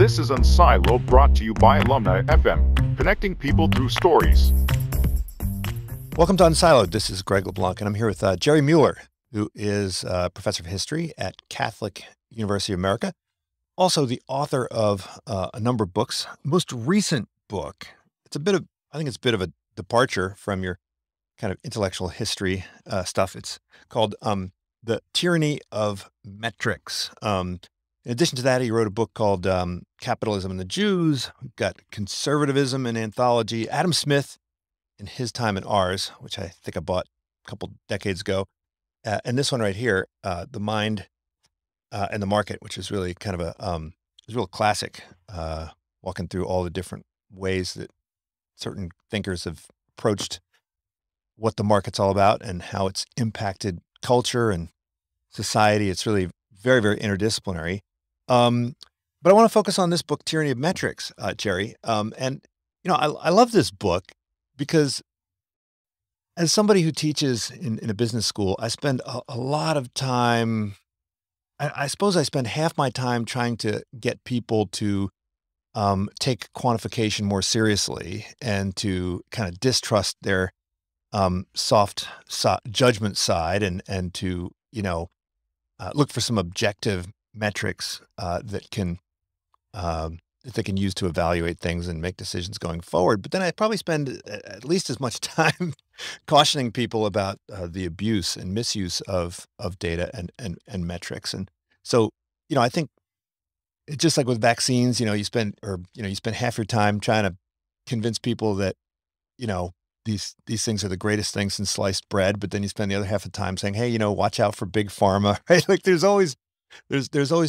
This is Unsiloed, brought to you by Alumni FM, connecting people through stories. Welcome to Unsiloed. This is Greg LeBlanc, and I'm here with Jerry Muller, who is a professor of history at Catholic University of America, also the author of a number of books. Most recent book, I think it's a bit of a departure from your kind of intellectual history stuff. It's called The Tyranny of Metrics. In addition to that, he wrote a book called Capitalism and the Jews. We've got Conservatism and Anthology. Adam Smith in His Time and Ours, which I think I bought a couple decades ago. And this one right here, The Mind and the Market, which is really kind of a real classic, walking through all the different ways that certain thinkers have approached what the market's all about and how it's impacted culture and society. It's really very, very interdisciplinary. But I want to focus on this book, Tyranny of Metrics, Jerry. And, you know, I love this book because as somebody who teaches in a business school, I spend a lot of time, I suppose I spend half my time trying to get people to take quantification more seriously and to kind of distrust their soft judgment side and to, you know, look for some objective metrics that they can use to evaluate things and make decisions going forward. But then I probably spend at least as much time cautioning people about the abuse and misuse of data and metrics. And so, you know, I think it's just like with vaccines, you spend half your time trying to convince people that, you know, these things are the greatest things since sliced bread, but then you spend the other half of the time saying, hey, you know, watch out for big pharma, right? Like there's always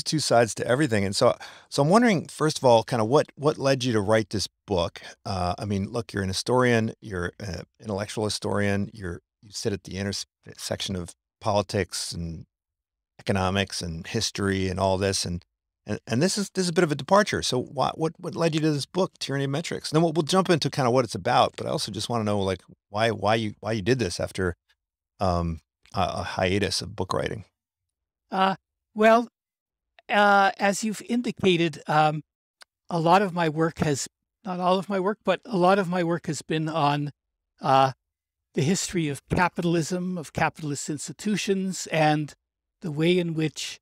two sides to everything. And so I'm wondering, first of all, kind of what led you to write this book? I mean, look, you're an historian, you're an intellectual historian, you sit at the intersection of politics and economics and history and all this. And this is a bit of a departure. So what led you to this book, Tyranny of Metrics? And then we'll jump into kind of what it's about, but I also just want to know, like, why you did this after a hiatus of book writing. Well, as you've indicated, a lot of my work not all of my work, but a lot of my work has been on the history of capitalism, of capitalist institutions, and the way in which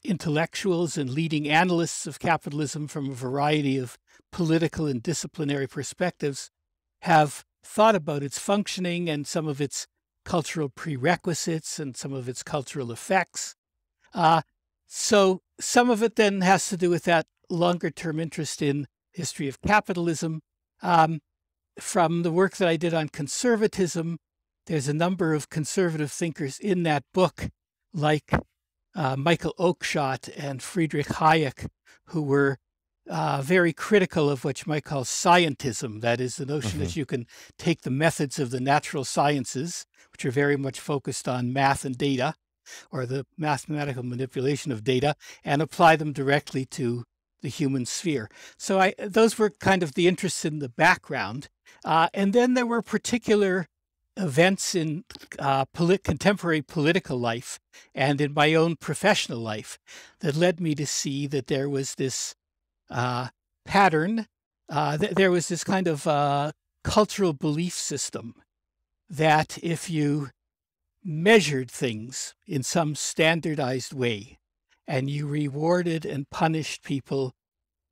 intellectuals and leading analysts of capitalism from a variety of political and disciplinary perspectives have thought about its functioning and some of its cultural prerequisites and some of its cultural effects. So some of it then has to do with that longer term interest in history of capitalism. From the work that I did on conservatism, there's a number of conservative thinkers in that book, like Michael Oakeshott and Friedrich Hayek, who were very critical of what you might call scientism. That is the notion that you can take the methods of the natural sciences, which are very much focused on math and data, or the mathematical manipulation of data, and apply them directly to the human sphere. So those were kind of the interests in the background. And then there were particular events in contemporary political life and in my own professional life that led me to see that there was this pattern, there was this kind of cultural belief system that if you measured things in some standardized way and you rewarded and punished people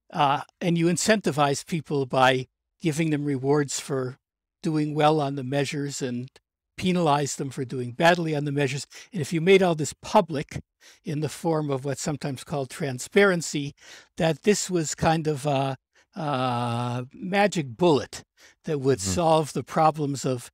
and you incentivized people by giving them rewards for doing well on the measures and penalize them for doing badly on the measures. And if you made all this public in the form of what's sometimes called transparency, that this was kind of a magic bullet that would solve the problems of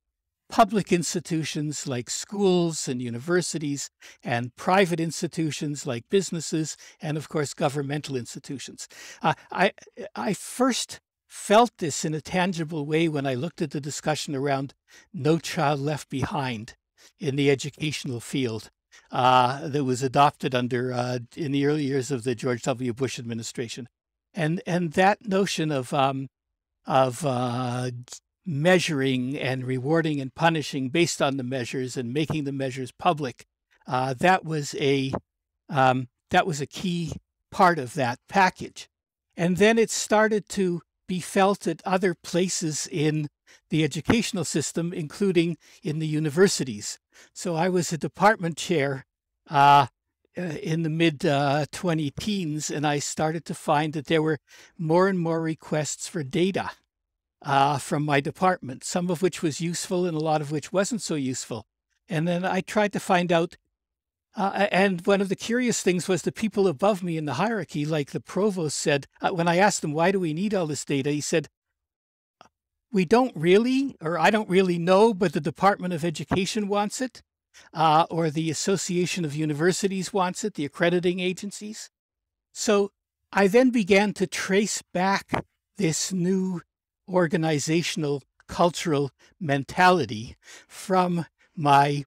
public institutions like schools and universities and private institutions like businesses and, of course, governmental institutions. I first felt this in a tangible way when I looked at the discussion around No Child Left Behind in the educational field that was adopted in the early years of the George W. Bush administration. And that notion of measuring and rewarding and punishing based on the measures and making the measures public, that was a key part of that package. And then it started to be felt at other places in the educational system, including in the universities. So I was a department chair in the mid 20 teens, and I started to find that there were more and more requests for data from my department, some of which was useful and a lot of which wasn't so useful. And then I tried to find out, and one of the curious things was the people above me in the hierarchy, like the provost said, when I asked him, why do we need all this data? He said, we don't really, or I don't really know, but the Department of Education wants it, or the Association of Universities wants it, the accrediting agencies. So I then began to trace back this new organizational cultural mentality from my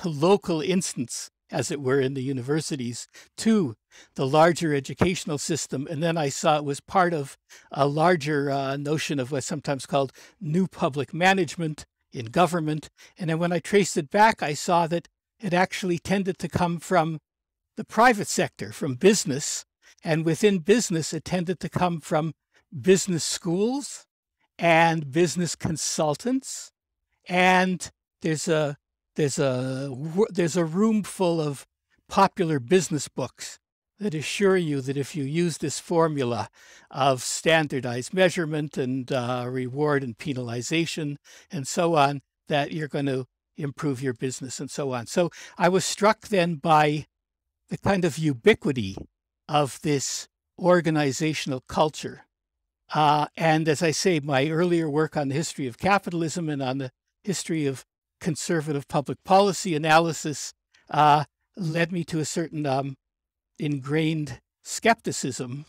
local instance, as it were, in the universities to the larger educational system. And then I saw it was part of a larger notion of what's sometimes called new public management in government. And then when I traced it back, I saw that it actually tended to come from the private sector, from business. And within business, it tended to come from business schools and business consultants. And there's a room full of popular business books that assure you that if you use this formula of standardized measurement and reward and penalization and so on, that you're going to improve your business and so on. So I was struck then by the kind of ubiquity of this organizational culture. And as I say, my earlier work on the history of capitalism and on the history of conservative public policy analysis led me to a certain ingrained skepticism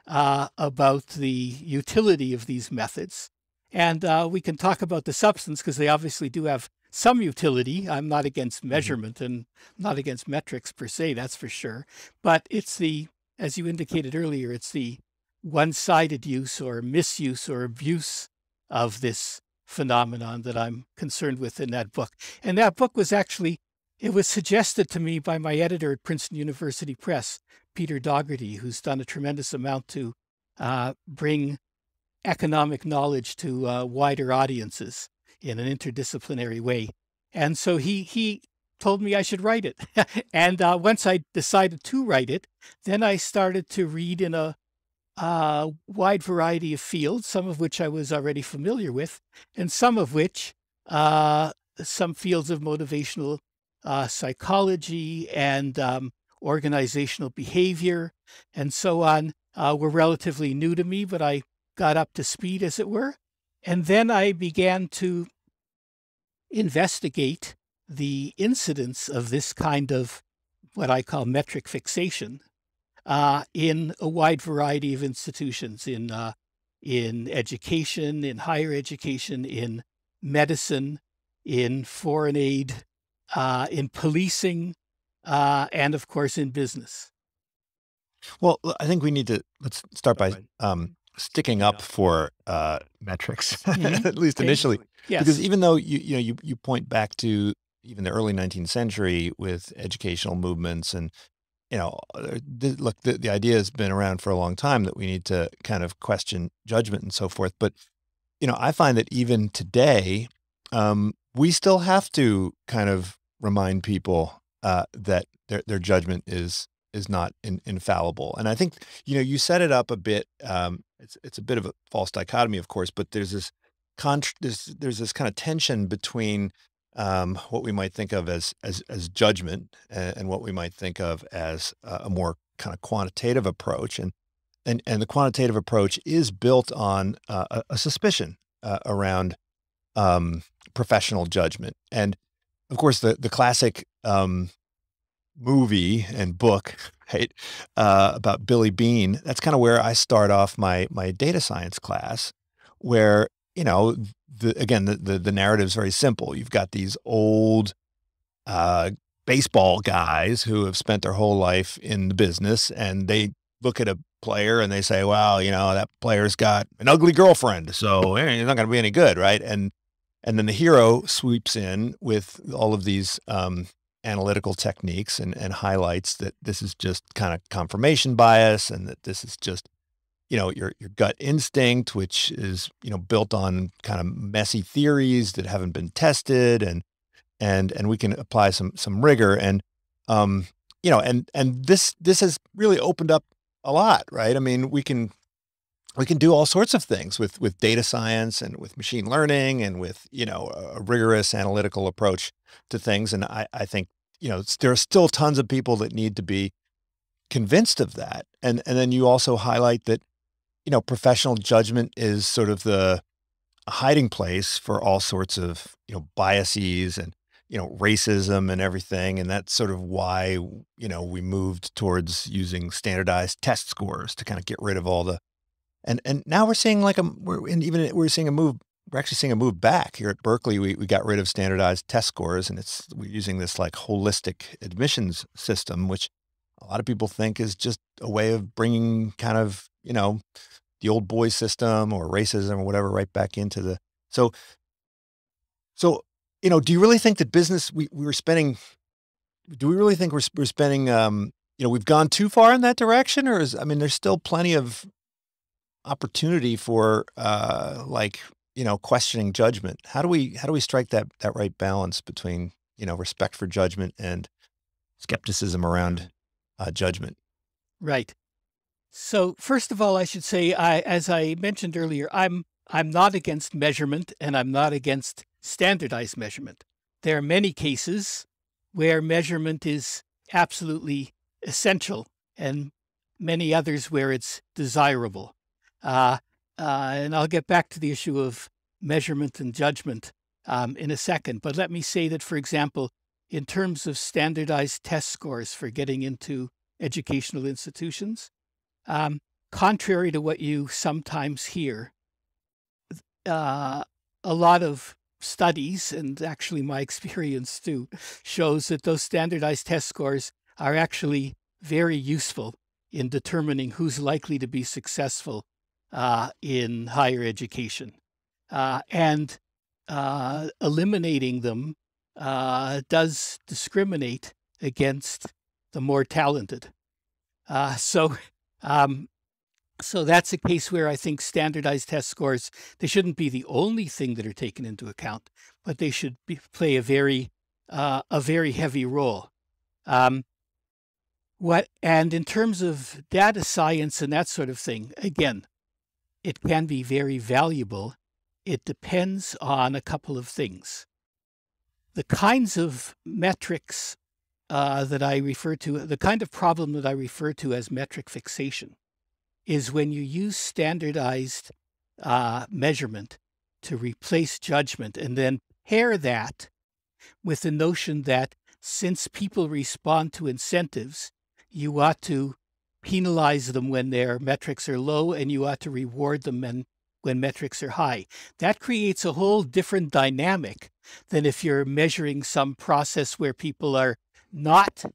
about the utility of these methods. And we can talk about the substance because they obviously do have some utility. I'm not against measurement and not against metrics per se, that's for sure. But it's the, as you indicated earlier, it's the one-sided use or misuse or abuse of this phenomenon that I'm concerned with in that book. And that book was actually, it was suggested to me by my editor at Princeton University Press, Peter Dougherty, who's done a tremendous amount to bring economic knowledge to wider audiences in an interdisciplinary way. And so he told me I should write it. And once I decided to write it, then I started to read in a wide variety of fields, some of which I was already familiar with, and some of which, some fields of motivational psychology and organizational behavior and so on, were relatively new to me, but I got up to speed, as it were. And then I began to investigate the incidence of this kind of what I call metric fixation in a wide variety of institutions, in education, in higher education, in medicine, in foreign aid, in policing, and of course in business. Well, I think we need to, let's start by sticking up for metrics, at least initially. Yes. Because even though you point back to even the early 19th century with educational movements and, look, the idea has been around for a long time that we need to kind of question judgment and so forth. But, I find that even today, we still have to kind of remind people that their judgment is not infallible. And I think, you set it up a bit. It's a bit of a false dichotomy, of course, but there's this there's this kind of tension between what we might think of as judgment and what we might think of as a more kind of quantitative approach. And the quantitative approach is built on a suspicion around professional judgment. And of course, the classic movie and book, right, about Billy Beane, that's kind of where I start off my data science class, where, the narrative's very simple. You've got these old baseball guys who have spent their whole life in the business, and they look at a player and they say, well, that player's got an ugly girlfriend, so he's not going to be any good, right? And then the hero sweeps in with all of these analytical techniques and highlights that this is just kind of confirmation bias and that this is just, your gut instinct, which is, built on kind of messy theories that haven't been tested, and we can apply some rigor. And, and this has really opened up a lot, right? I mean, we can do all sorts of things with data science and with machine learning and with, a rigorous analytical approach to things. And I think, there are still tons of people that need to be convinced of that. And then you also highlight that, professional judgment is sort of the hiding place for all sorts of, biases and, racism and everything. And that's sort of why, we moved towards using standardized test scores to kind of get rid of all the, and now we're seeing we're actually seeing a move back here at Berkeley. We got rid of standardized test scores, and we're using this like holistic admissions system, which a lot of people think is just a way of bringing kind of, the old boys system or racism or whatever right back into the, so, do you really think that business, do we really think we're spending, we've gone too far in that direction, or there's still plenty of opportunity for, questioning judgment? How do we strike that right balance between, respect for judgment and skepticism around judgment? Right. So first of all, I should say, as I mentioned earlier, I'm not against measurement, and I'm not against standardized measurement. There are many cases where measurement is absolutely essential, and many others where it's desirable. And I'll get back to the issue of measurement and judgment in a second. But let me say that, for example, in terms of standardized test scores for getting into educational institutions, contrary to what you sometimes hear, a lot of studies, and actually my experience too, shows that those standardized test scores are actually very useful in determining who's likely to be successful in higher education. And eliminating them does discriminate against the more talented. So that's a case where I think standardized test scores, they shouldn't be the only thing that are taken into account, but they should play a very heavy role. And in terms of data science and that sort of thing, again, it can be very valuable. It depends on a couple of things. The kinds of metrics that I refer to, the kind of problem that I refer to as metric fixation, is when you use standardized measurement to replace judgment, and then pair that with the notion that since people respond to incentives, you ought to penalize them when their metrics are low, and you ought to reward them when metrics are high. That creates a whole different dynamic than if you're measuring some process where people are not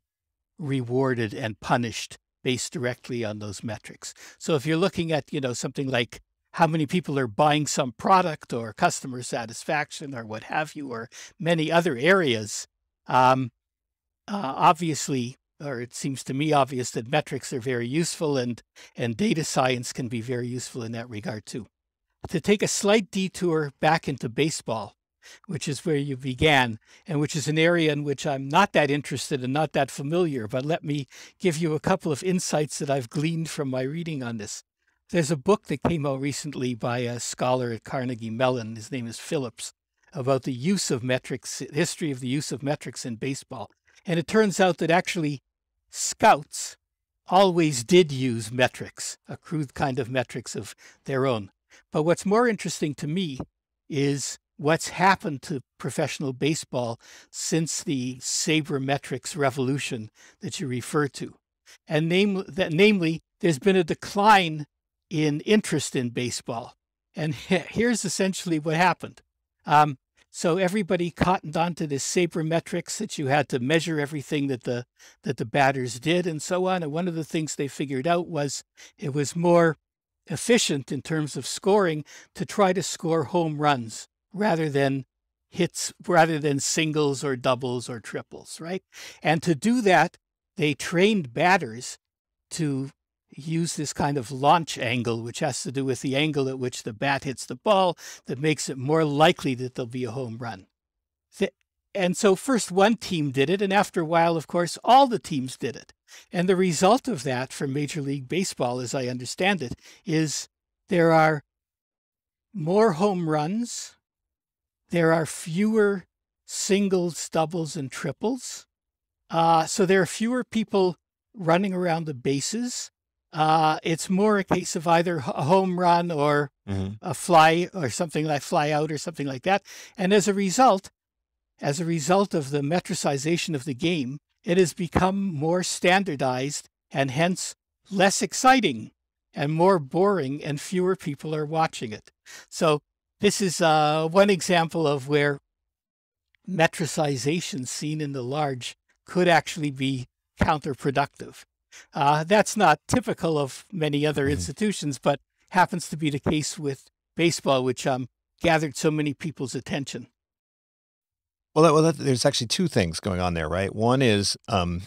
rewarded and punished based directly on those metrics. So if you're looking at, something like how many people are buying some product or customer satisfaction or what have you, or many other areas, obviously, or it seems to me obvious that metrics are very useful, and data science can be very useful in that regard too. To take a slight detour back into baseball, which is where you began, and which is an area in which I'm not that interested and not that familiar, but let me give you a couple of insights that I've gleaned from my reading on this. There's a book that came out recently by a scholar at Carnegie Mellon, his name is Phillips, about the use of metrics, history of the use of metrics in baseball. And it turns out that actually scouts always did use metrics, a crude kind of metrics of their own. But what's more interesting to me is what's happened to professional baseball since the sabermetrics revolution that you refer to. And namely, there's been a decline in interest in baseball. And here's essentially what happened. So everybody cottoned onto this sabermetrics that you had to measure everything that the batters did and so on. And one of the things they figured out was it was more efficient in terms of scoring to try to score home runs rather than hits, rather than singles or doubles or triples, right? And to do that, they trained batters to use this kind of launch angle, which has to do with the angle at which the bat hits the ball, that makes it more likely that there'll be a home run. And so first one team did it, and after a while, of course, all the teams did it. And the result of that for Major League Baseball, as I understand it, is there are more home runs, there are fewer singles, doubles, and triples. So there are fewer people running around the bases. It's more a case of either a home run or a fly or something like fly out or something like that. And as a result of the metricization of the game, it has become more standardized and hence less exciting and more boring, and fewer people are watching it. So this is one example of where metricization seen in the large could actually be counterproductive. That's not typical of many other institutions, but happens to be the case with baseball, which gathered so many people's attention. Well, there's actually two things going on there, right? One is, a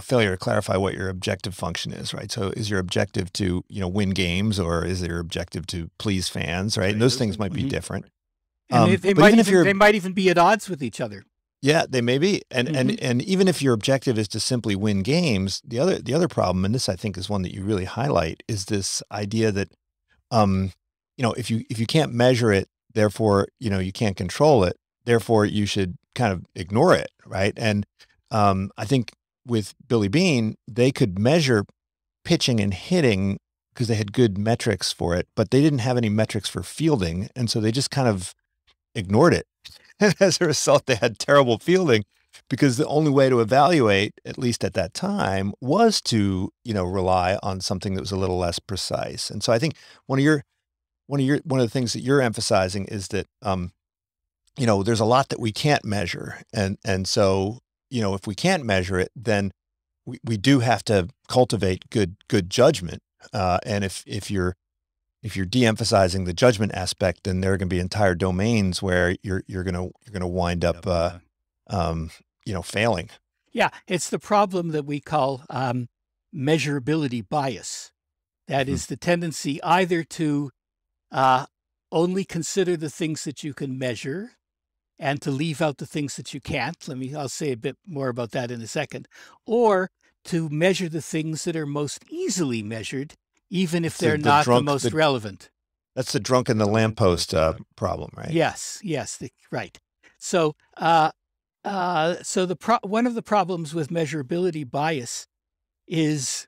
failure to clarify what your objective function is, right? So is your objective to, win games, or is your objective to please fans, right? And those things might be different. And they might even be at odds with each other. Yeah, they may be. And even if your objective is to simply win games, the other problem, and this I think is one that you really highlight, is this idea that, if you can't measure it, therefore, you can't control it, therefore you should kind of ignore it, right? And I think with Billy Beane, they could measure pitching and hitting because they had good metrics for it, but they didn't have any metrics for fielding. And so they just kind of ignored it. And as a result, they had terrible fielding because the only way to evaluate, at least at that time, was to, rely on something that was a little less precise. And so I think one of the things that you're emphasizing is that, there's a lot that we can't measure. And so, if we can't measure it, then we do have to cultivate good judgment. And if you're de-emphasizing the judgment aspect, then there are going to be entire domains where you're going to wind up, failing. Yeah, it's the problem that we call measurability bias. That is the tendency either to only consider the things that you can measure and to leave out the things that you can't. I'll say a bit more about that in a second. Or to measure the things that are most easily measured, even if they're not the most relevant. That's the drunk in the lamppost problem, right? Yes, right. So, one of the problems with measurability bias is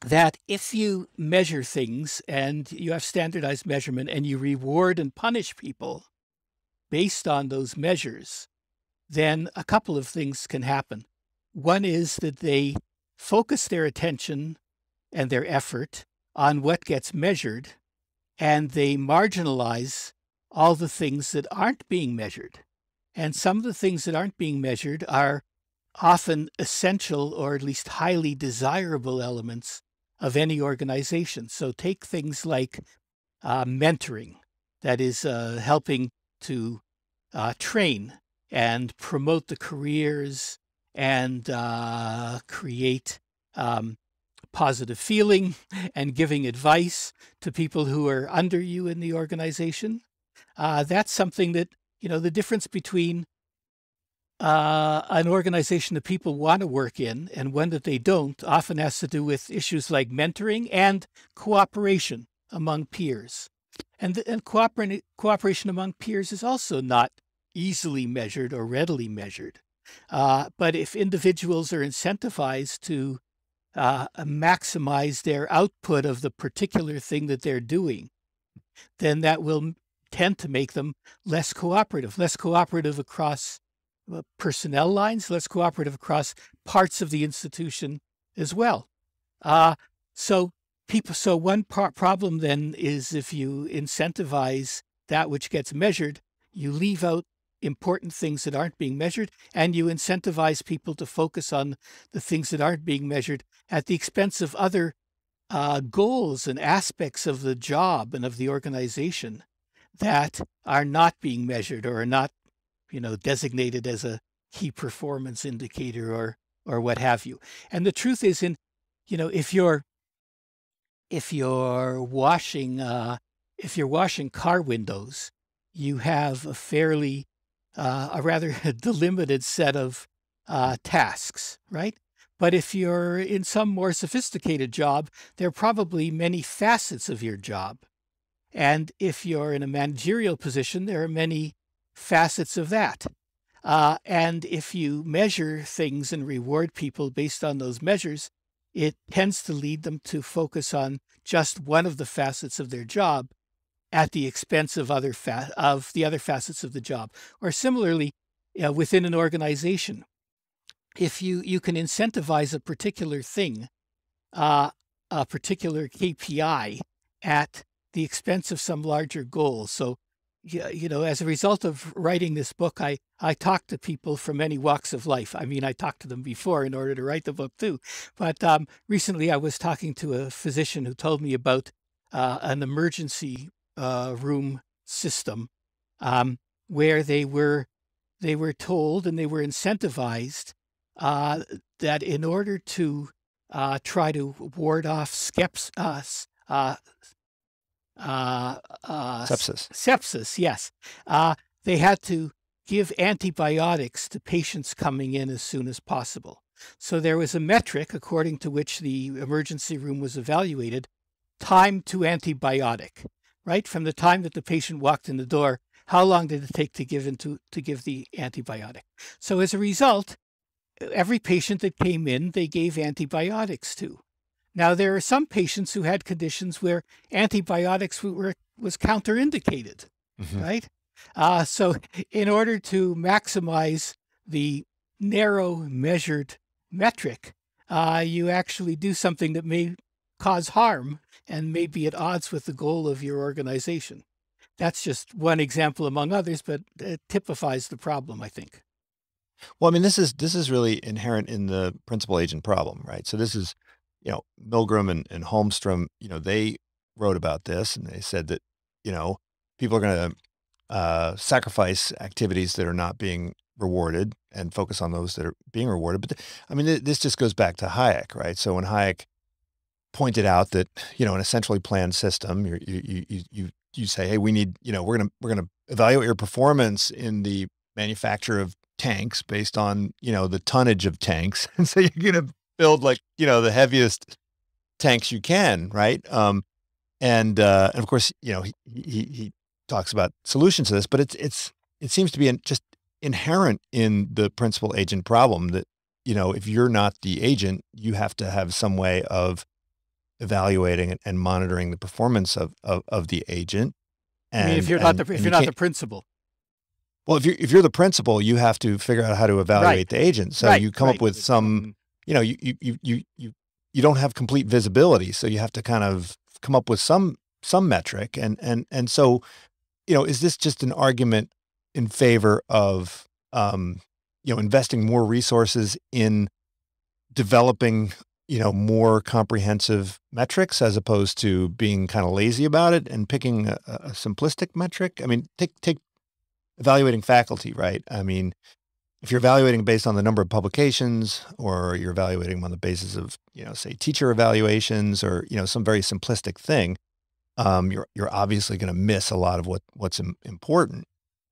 that if you measure things and you have standardized measurement and you reward and punish people based on those measures, then a couple of things can happen. One is that they focus their attention and their effort on what gets measured, and they marginalize all the things that aren't being measured. And some of the things that aren't being measured are often essential or at least highly desirable elements of any organization. So take things like mentoring, that is helping to train and promote the careers and create positive feeling and giving advice to people who are under you in the organization. That's something that, the difference between an organization that people want to work in and one that they don't often has to do with issues like mentoring and cooperation among peers. And cooperation among peers is also not easily measured or readily measured. But if individuals are incentivized to maximize their output of the particular thing that they're doing, then that will tend to make them less cooperative across personnel lines, less cooperative across parts of the institution as well. So one problem then is if you incentivize that which gets measured, you leave out important things that aren't being measured, and you incentivize people to focus on the things that aren't being measured at the expense of other goals and aspects of the job and of the organization that are not being measured or are not, designated as a key performance indicator or what have you. And the truth is, in you know, if you're washing car windows, you have a rather delimited set of tasks, right? But if you're in some more sophisticated job, there are probably many facets of your job. And if you're in a managerial position, there are many facets of that. And if you measure things and reward people based on those measures, it tends to lead them to focus on just one of the facets of their job at the expense of the other facets of the job. Or similarly, within an organization, if you can incentivize a particular thing, a particular KPI at the expense of some larger goal. So, you know, as a result of writing this book, I talked to people from many walks of life. I mean, I talked to them before in order to write the book too. But recently I was talking to a physician who told me about an emergency room system where they were told and they were incentivized that in order to try to ward off sepsis, yes. They had to give antibiotics to patients coming in as soon as possible. So there was a metric according to which the emergency room was evaluated, time to antibiotic, right? From the time that the patient walked in the door, how long did it take to give the antibiotic? So as a result, every patient that came in, they gave antibiotics to. Now, there are some patients who had conditions where antibiotics was counterindicated, right? So in order to maximize the narrow measured metric, you actually do something that may cause harm and may be at odds with the goal of your organization. That's just one example among others, but it typifies the problem, I think. Well, I mean, this is really inherent in the principal agent problem, right? So this is, you know, Milgram and Holmstrom, you know, they wrote about this and they said that, you know, people are going to sacrifice activities that are not being rewarded and focus on those that are being rewarded. But I mean, this just goes back to Hayek, right? So when Hayek pointed out that, you know, in a centrally planned system, you say, hey, we need, you know, we're gonna evaluate your performance in the manufacture of tanks based on, you know, the tonnage of tanks, and so you're gonna build, like, you know, the heaviest tanks you can, right? And of course, you know, he talks about solutions to this, but it seems to be just inherent in the principal agent problem that, you know, if you're not the agent, you have to have some way of evaluating and monitoring the performance of the agent. And, I mean, if you're not the principal. Well, if you're the principal, you have to figure out how to evaluate the agent. So you come up with some, you know, you don't have complete visibility, so you have to kind of come up with some metric. And so, you know, is this just an argument in favor of, you know, investing more resources in developing, you know, more comprehensive metrics as opposed to being kind of lazy about it and picking a simplistic metric? I mean, take evaluating faculty, right? I mean, if you're evaluating based on the number of publications, or you're evaluating on the basis of, you know, say teacher evaluations, or, you know, some very simplistic thing, you're obviously going to miss a lot of what's important.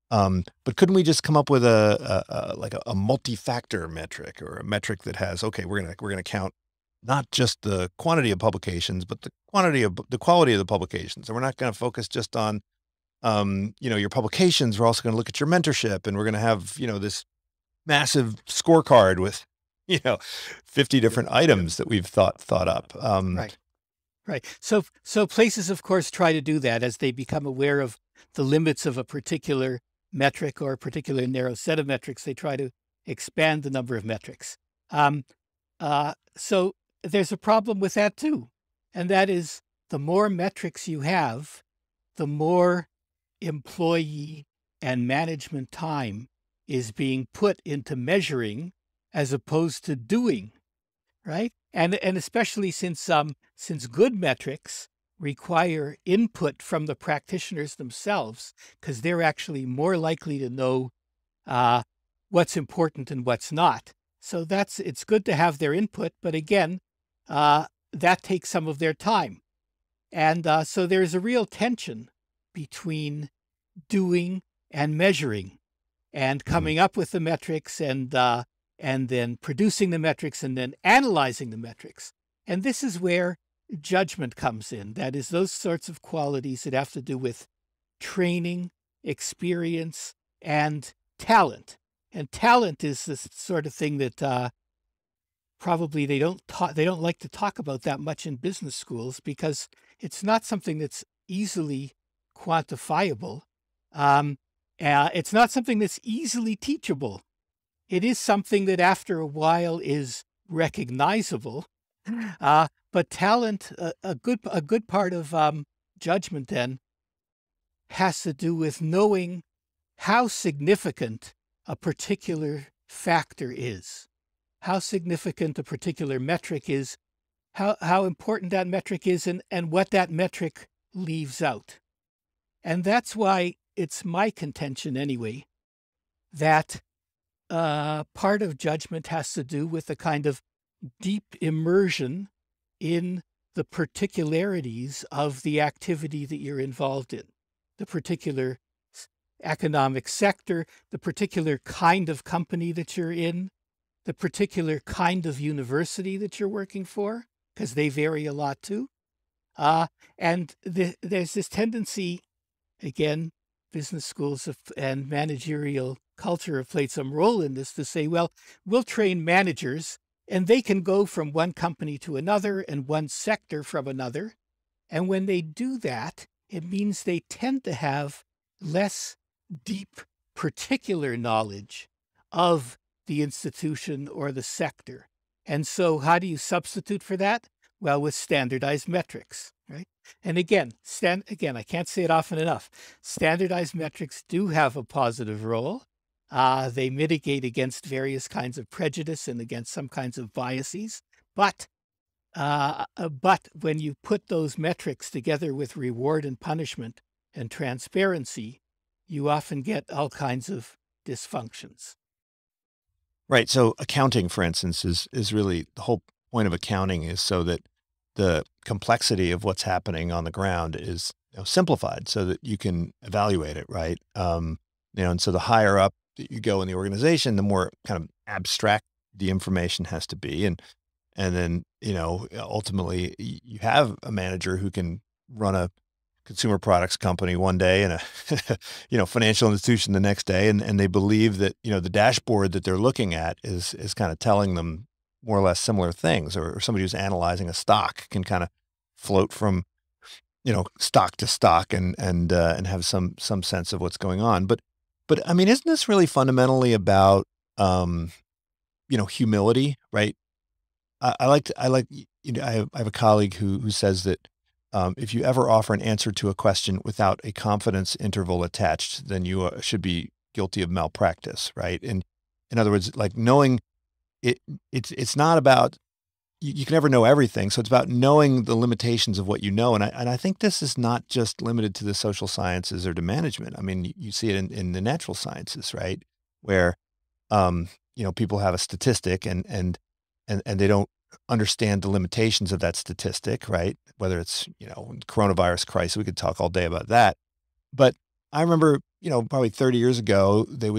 But couldn't we just come up with a multi-factor metric, or a metric that has, okay, we're gonna count not just the quantity of publications, but the quality of the publications. And we're not going to focus just on, you know, your publications. We're also going to look at your mentorship, and we're going to have, you know, this massive scorecard with, you know, 50 different items that we've thought up. Right. So places, of course, try to do that as they become aware of the limits of a particular metric or a particular narrow set of metrics. They try to expand the number of metrics. So there's a problem with that too. And that is, the more metrics you have, the more employee and management time is being put into measuring as opposed to doing, right? And especially since good metrics require input from the practitioners themselves, because they're actually more likely to know what's important and what's not. So it's good to have their input, but again, that takes some of their time. And so there's a real tension between doing and measuring and coming up with the metrics and then producing the metrics and then analyzing the metrics. And this is where judgment comes in. That is, those sorts of qualities that have to do with training, experience, and talent. And talent is this sort of thing that probably they don't like to talk about that much in business schools, because it's not something that's easily quantifiable. It's not something that's easily teachable. It is something that after a while is recognizable. But talent, a good part of judgment then has to do with knowing how significant a particular factor is, how significant a particular metric is, how important that metric is, and what that metric leaves out. And that's why it's my contention anyway, that part of judgment has to do with a kind of deep immersion in the particularities of the activity that you're involved in, the particular economic sector, the particular kind of company that you're in, the particular kind of university that you're working for, because they vary a lot too. And there's this tendency, again, business schools and managerial culture have played some role in this, to say, well, we'll train managers and they can go from one company to another and one sector from another. And when they do that, it means they tend to have less deep, particular knowledge of the institution or the sector. And so how do you substitute for that? Well, with standardized metrics, right? And again, I can't say it often enough. Standardized metrics do have a positive role. They mitigate against various kinds of prejudice and against some kinds of biases. But when you put those metrics together with reward and punishment and transparency, you often get all kinds of dysfunctions. Right. So accounting, for instance, is really the whole point of accounting, is so that the complexity of what's happening on the ground is simplified so that you can evaluate it, right? And so the higher up that you go in the organization, the more kind of abstract the information has to be. And then, ultimately you have a manager who can run a consumer products company one day and a, financial institution the next day. And they believe that, the dashboard that they're looking at is kind of telling them more or less similar things, or somebody who's analyzing a stock can kind of float from, stock to stock and have some sense of what's going on. But I mean, isn't this really fundamentally about, humility, right? I have a colleague who says that if you ever offer an answer to a question without a confidence interval attached, then you should be guilty of malpractice, right? And in other words, like knowing it's not about, you can never know everything. So it's about knowing the limitations of what you know. And I think this is not just limited to the social sciences or to management. I mean, you see it in the natural sciences, right? Where, people have a statistic and they don't understand the limitations of that statistic, right? Whether it's, coronavirus crisis, we could talk all day about that. But I remember, probably 30 years ago, there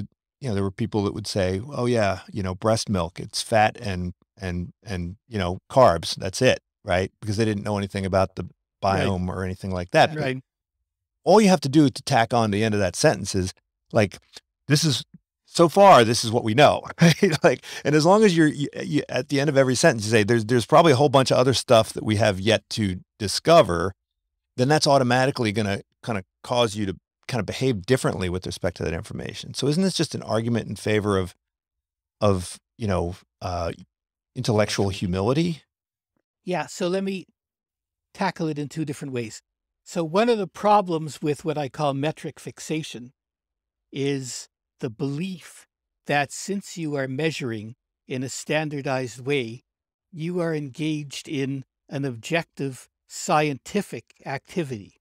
were people that would say, oh yeah, breast milk, it's fat and carbs, that's it, right? Because they didn't know anything about the biome or anything like that. Right. But all you have to do to tack on the end of that sentence is like, so far, this is what we know, right? Like, and as long as you at the end of every sentence, you say, there's probably a whole bunch of other stuff that we have yet to discover, then that's automatically going to kind of cause you to kind of behave differently with respect to that information. So isn't this just an argument in favor of intellectual humility? Yeah. So let me tackle it in two different ways. So one of the problems with what I call metric fixation is the belief that since you are measuring in a standardized way, you are engaged in an objective scientific activity.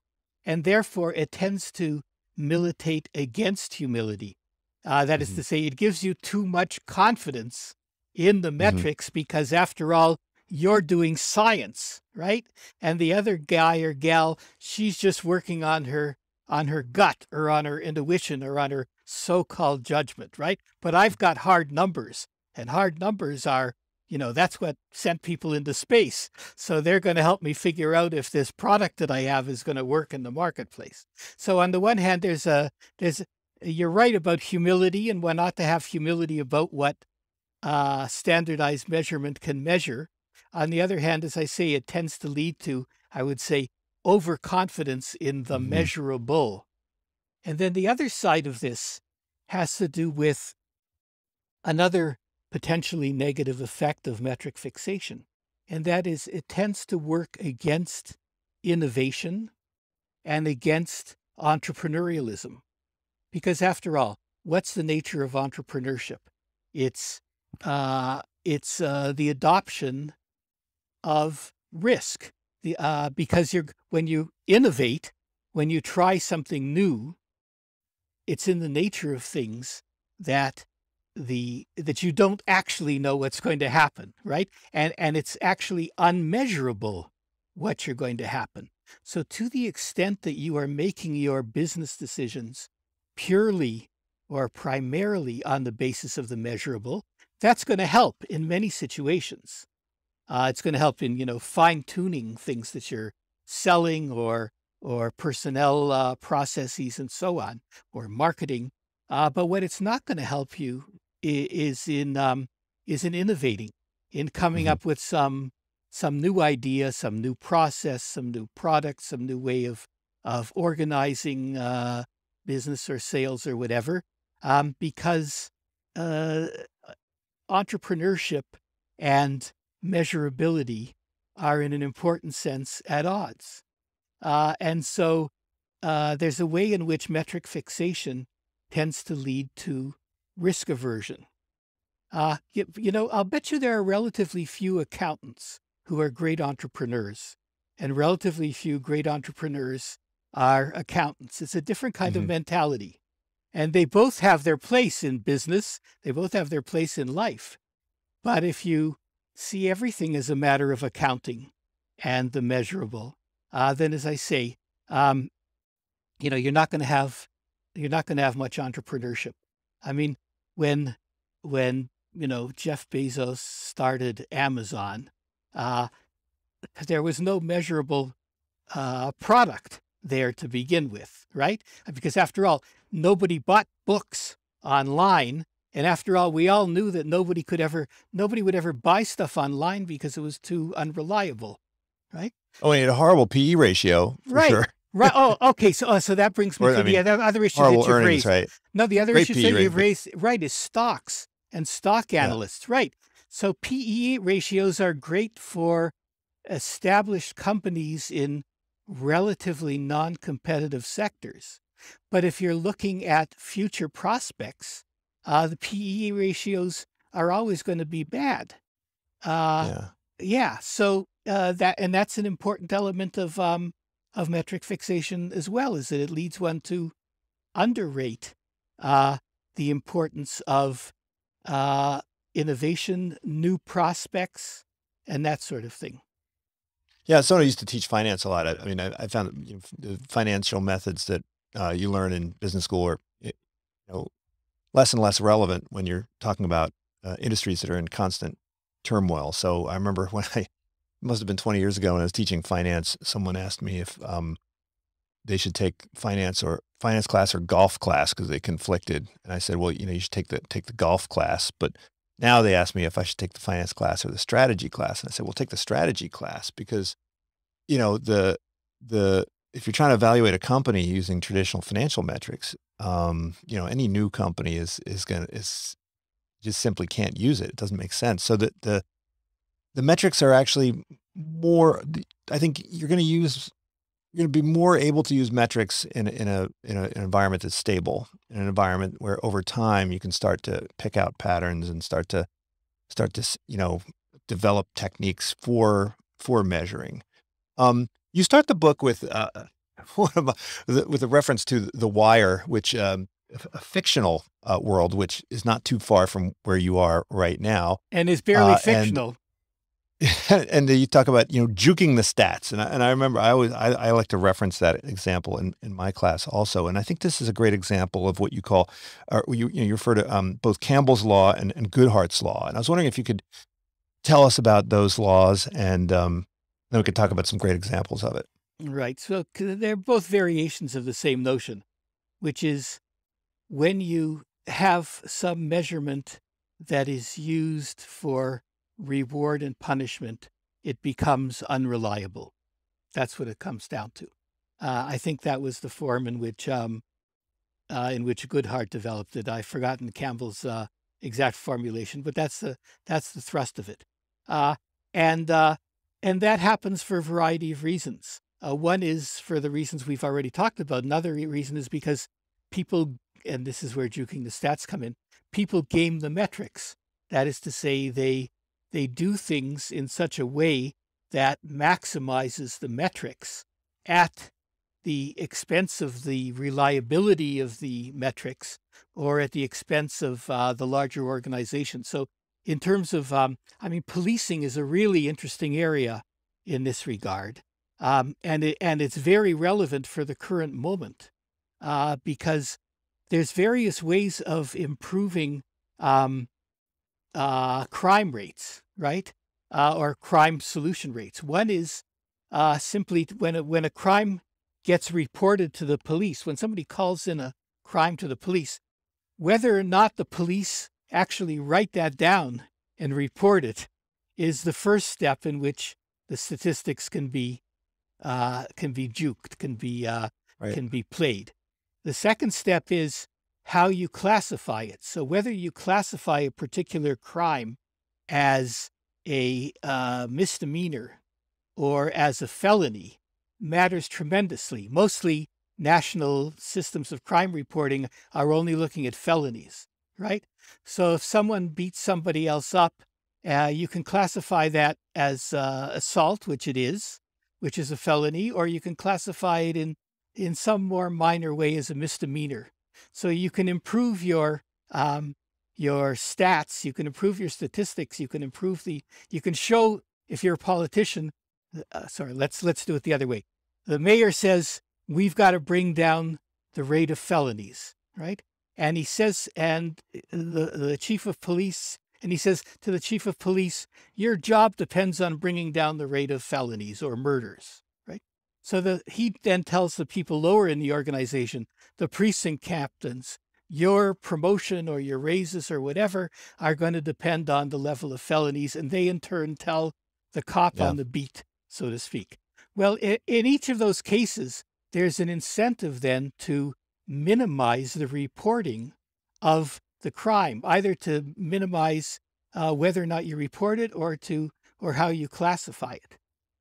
And therefore, it tends to militate against humility. That is to say, it gives you too much confidence in the metrics because, after all, you're doing science, right? And the other guy or gal, she's just working on her gut or on her intuition or on her so-called judgment, right? But I've got hard numbers, and hard numbers are, that's what sent people into space. So they're going to help me figure out if this product that I have is going to work in the marketplace. So on the one hand, you're right about humility, and one ought to have humility about what standardized measurement can measure. On the other hand, as I say, it tends to lead to, I would say, overconfidence in the measurable. And then the other side of this has to do with another potentially negative effect of metric fixation. And that is it tends to work against innovation and against entrepreneurialism. Because after all, what's the nature of entrepreneurship? It's the adoption of risk. Because when you innovate, when you try something new, it's in the nature of things that you don't actually know what's going to happen, right? And it's actually unmeasurable what you're going to happen. So to the extent that you are making your business decisions purely or primarily on the basis of the measurable, that's going to help in many situations. It's going to help in, fine-tuning things that you're selling or personnel processes and so on, or marketing. But what it's not going to help you is in innovating, in coming up with some new idea, some new process, some new product, some new way of organizing business or sales or whatever, because entrepreneurship and measurability are in an important sense at odds. And so there's a way in which metric fixation tends to lead to risk aversion. I'll bet you there are relatively few accountants who are great entrepreneurs, and relatively few great entrepreneurs are accountants. It's a different kind of mentality. And they both have their place in business. They both have their place in life. But if you see everything as a matter of accounting and the measurable, then, as I say, you're not going to have much entrepreneurship. I mean, when Jeff Bezos started Amazon, there was no measurable product there to begin with, right? Because after all, nobody bought books online. And after all, we all knew that nobody would ever buy stuff online because it was too unreliable, right? Oh, and he had a horrible PE ratio, for sure. Right. Oh, okay. So that brings me to the other issue that you've raised. Right? No, the other Great issue PE that you've raised, right, is stocks and stock analysts, right? So PE ratios are great for established companies in relatively non-competitive sectors. But if you're looking at future prospects, the PE ratios are always going to be bad. So that's an important element of metric fixation as well, is that it leads one to underrate the importance of innovation, new prospects, and that sort of thing. Yeah, so I used to teach finance a lot. I mean, I found the financial methods that you learn in business school are less and less relevant when you're talking about industries that are in constant turmoil. So I remember when it must have been 20 years ago when I was teaching finance, someone asked me if they should take finance class or golf class because they conflicted. And I said, well, you should take the golf class. But now they ask me if I should take the finance class or the strategy class. And I said, well, take the strategy class because, if you're trying to evaluate a company using traditional financial metrics, any new company is just simply can't use it. It doesn't make sense. So the metrics are actually more, I think you're going to be more able to use metrics in an environment that's stable, in an environment where over time you can start to pick out patterns and start to develop techniques for measuring. You start the book with with a reference to The Wire, which a fictional world, which is not too far from where you are right now, and is barely fictional. And you talk about, juking the stats. And I remember I like to reference that example in my class also. And I think this is a great example of what you call, or you refer to both Campbell's Law and Goodhart's Law. And I was wondering if you could tell us about those laws, and then we could talk about some great examples of it. Right. So they're both variations of the same notion, which is when you have some measurement that is used for reward and punishment, it becomes unreliable. That's what it comes down to. I think that was the form in which Goodhart developed it. I've forgotten Campbell's exact formulation, but that's the thrust of it. And that happens for a variety of reasons. One is for the reasons we've already talked about. Another reason is because people, and this is where juking the stats come in, people game the metrics. That is to say, they do things in such a way that maximizes the metrics at the expense of the reliability of the metrics, or at the expense of the larger organization. So in terms of, policing is a really interesting area in this regard. And it's very relevant for the current moment because there's various ways of improving crime rates, right? Or crime solution rates. One is simply when a crime gets reported to the police, when somebody calls in a crime to the police, whether or not the police actually write that down and report it is the first step in which the statistics can be juked, can be played. The second step is how you classify it. So whether you classify a particular crime as a misdemeanor or as a felony matters tremendously. Mostly national systems of crime reporting are only looking at felonies, right? So if someone beats somebody else up, you can classify that as assault, which it is, which is a felony, or you can classify it in some more minor way as a misdemeanor. So you can improve your stats, you can improve your statistics, you can show, if you're a politician, let's do it the other way. The mayor says, we've got to bring down the rate of felonies, right? And he says, and the chief of police, and he says to the chief of police, your job depends on bringing down the rate of felonies or murders, right? So he then tells the people lower in the organization, the precinct captains, your promotion or your raises or whatever are going to depend on the level of felonies, and they in turn tell the cop on the beat, so to speak. Well, in each of those cases, there's an incentive then to minimize the reporting of the crime, either to minimize whether or not you report it or how you classify it.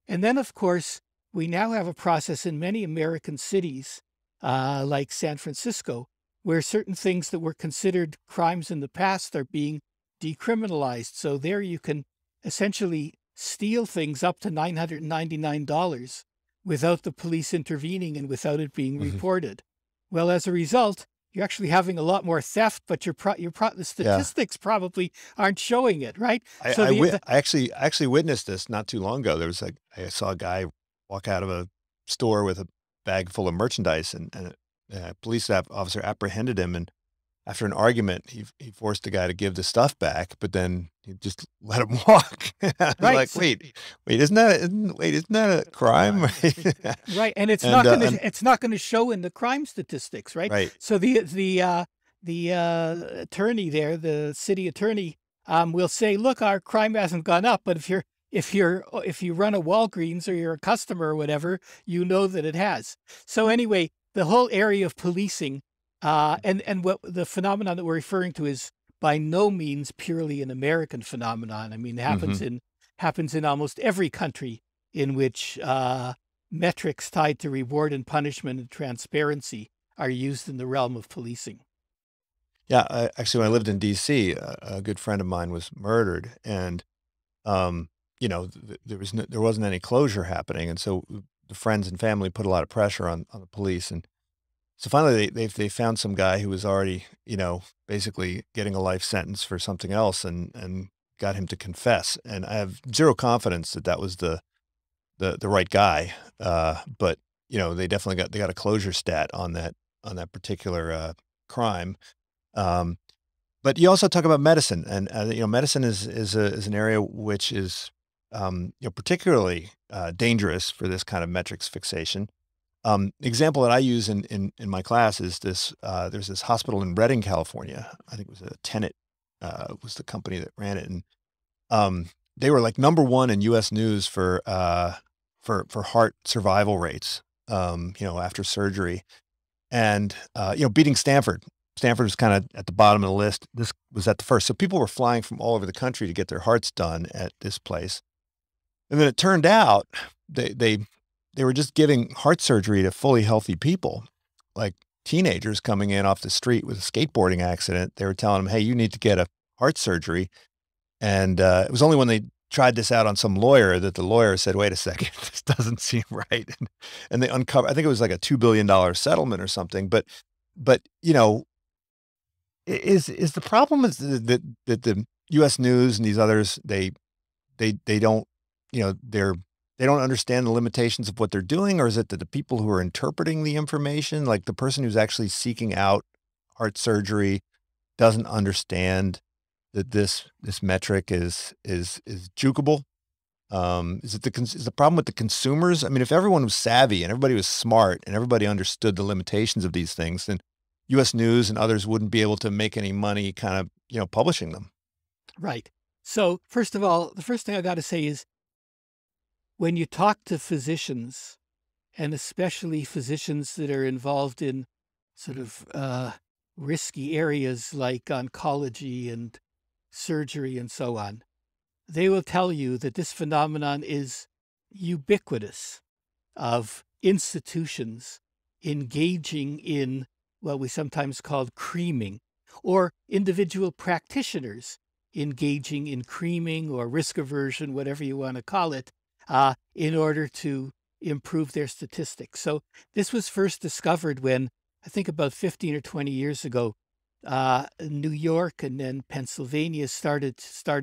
And then, of course, we now have a process in many American cities, like San Francisco, where certain things that were considered crimes in the past are being decriminalized. So there you can essentially steal things up to $999 without the police intervening and without it being reported. Well, as a result, you're actually having a lot more theft, but the statistics probably aren't showing it, right? I actually witnessed this not too long ago. I saw a guy walk out of a store with a bag full of merchandise, and a police officer apprehended him, and after an argument, he forced the guy to give the stuff back, but then he just let him walk. Right. Like, wait, isn't that a crime? Right, and it's not going to show in the crime statistics, right? Right. So the attorney there, the city attorney, will say, look, our crime hasn't gone up, but if you run a Walgreens or you're a customer or whatever, you know that it has. So anyway, the whole area of policing. And what the phenomenon that we're referring to is by no means purely an American phenomenon. I mean, it happens in almost every country in which metrics tied to reward and punishment and transparency are used in the realm of policing. Yeah, actually, when I lived in D.C., a good friend of mine was murdered, and there wasn't any closure happening, and so the friends and family put a lot of pressure on the police, and so finally, they found some guy who was already, basically getting a life sentence for something else, and got him to confess. And I have zero confidence that that was the right guy. But they definitely got a closure stat on that particular crime. But you also talk about medicine, and medicine is an area which is particularly dangerous for this kind of metrics fixation. Example that I use in my class is this. There's this hospital in Redding, California. I think it was Tenet was the company that ran it, and they were like #1 in U.S. news for heart survival rates. After surgery, and beating Stanford. Stanford was kind of at the bottom of the list. This was at the first. So people were flying from all over the country to get their hearts done at this place. And then it turned out they were just giving heart surgery to fully healthy people, like teenagers coming in off the street with a skateboarding accident. They were telling them, hey, you need to get a heart surgery. And it was only when they tried this out on some lawyer that the lawyer said, wait a second, this doesn't seem right. And they uncovered, I think it was like a $2 billion settlement or something. But is the problem is that the U.S. News and these others, they don't, they don't understand the limitations of what they're doing? Or is it that the people who are interpreting the information, like the person who's actually seeking out heart surgery, doesn't understand that this metric is jukeable? Is the problem with the consumers? I mean, if everyone was savvy and everybody was smart and everybody understood the limitations of these things, then U.S. News and others wouldn't be able to make any money kind of, publishing them. Right. So first of all, the first thing I got to say is when you talk to physicians, and especially physicians that are involved in sort of risky areas like oncology and surgery and so on, they will tell you that this phenomenon is ubiquitous, of institutions engaging in what we sometimes call creaming, or individual practitioners engaging in creaming or risk aversion, whatever you want to call it, in order to improve their statistics. So this was first discovered when, I think about 15 or 20 years ago, New York and then Pennsylvania started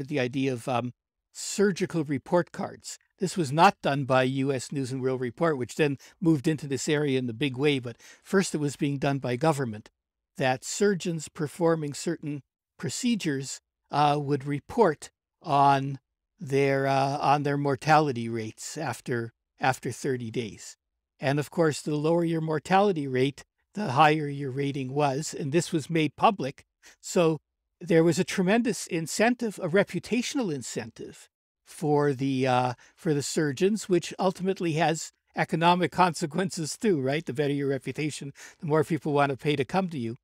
the idea of surgical report cards. This was not done by U.S. News and World Report, which then moved into this area in the big way. But first it was being done by government, that surgeons performing certain procedures would report on their mortality rates after 30 days. And of course, the lower your mortality rate, the higher your rating was. And this was made public. So there was a tremendous incentive, a reputational incentive for the surgeons, which ultimately has economic consequences too, right? The better your reputation, the more people want to pay to come to you.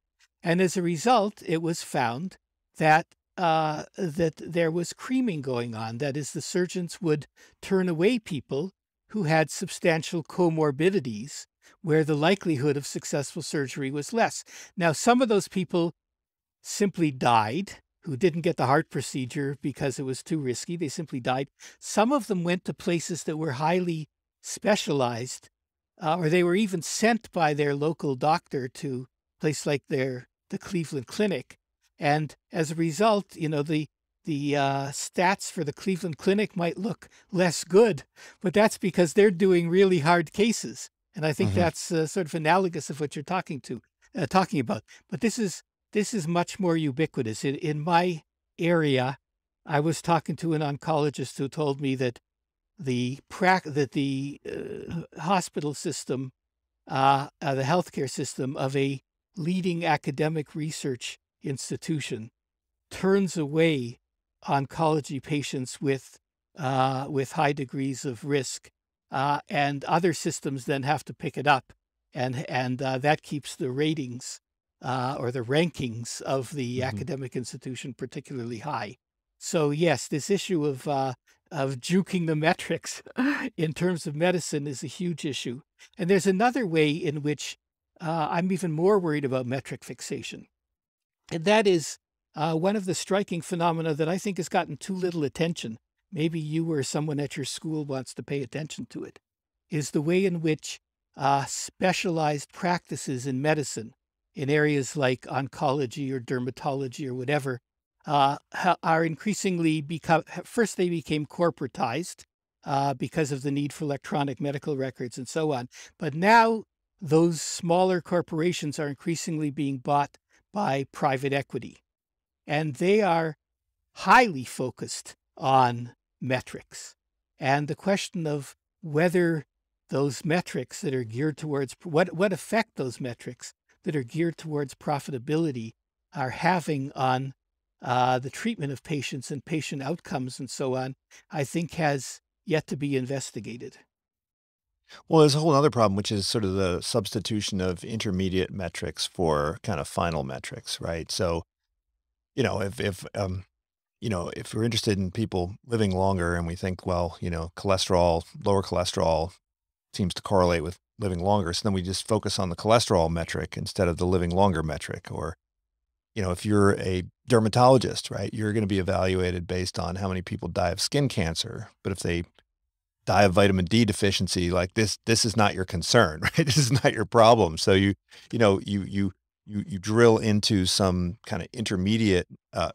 And as a result, it was found that that there was creaming going on. That is, the surgeons would turn away people who had substantial comorbidities where the likelihood of successful surgery was less. Now, some of those people simply died, who didn't get the heart procedure because it was too risky. They simply died. Some of them went to places that were highly specialized, or they were even sent by their local doctor to a place like the Cleveland Clinic. And as a result, the stats for the Cleveland Clinic might look less good, but that's because they're doing really hard cases. And I think that's sort of analogous of what you're talking about. But this is much more ubiquitous. In my area, I was talking to an oncologist who told me that the hospital system, the healthcare system of a leading academic research institution turns away oncology patients with high degrees of risk, and other systems then have to pick it up, and that keeps the ratings or the rankings of the academic institution particularly high. So yes, this issue of juking the metrics in terms of medicine is a huge issue. And there's another way in which I'm even more worried about metric fixation. And that is one of the striking phenomena that I think has gotten too little attention. Maybe you or someone at your school wants to pay attention to it, is the way in which specialized practices in medicine in areas like oncology or dermatology or whatever are increasingly first they became corporatized because of the need for electronic medical records and so on. But now those smaller corporations are increasingly being bought by private equity, and they are highly focused on metrics. And the question of whether those metrics that are geared towards what effect those metrics that are geared towards profitability are having on the treatment of patients and patient outcomes and so on, I think has yet to be investigated. Well, there's a whole other problem, which is sort of the substitution of intermediate metrics for kind of final metrics, right? So, if we're interested in people living longer and we think, well, cholesterol, lower cholesterol seems to correlate with living longer. So then we just focus on the cholesterol metric instead of the living longer metric. Or, if you're a dermatologist, right, you're going to be evaluated based on how many people die of skin cancer. But if they die of vitamin D deficiency, like this is not your concern, right? This is not your problem. So you drill into some kind of intermediate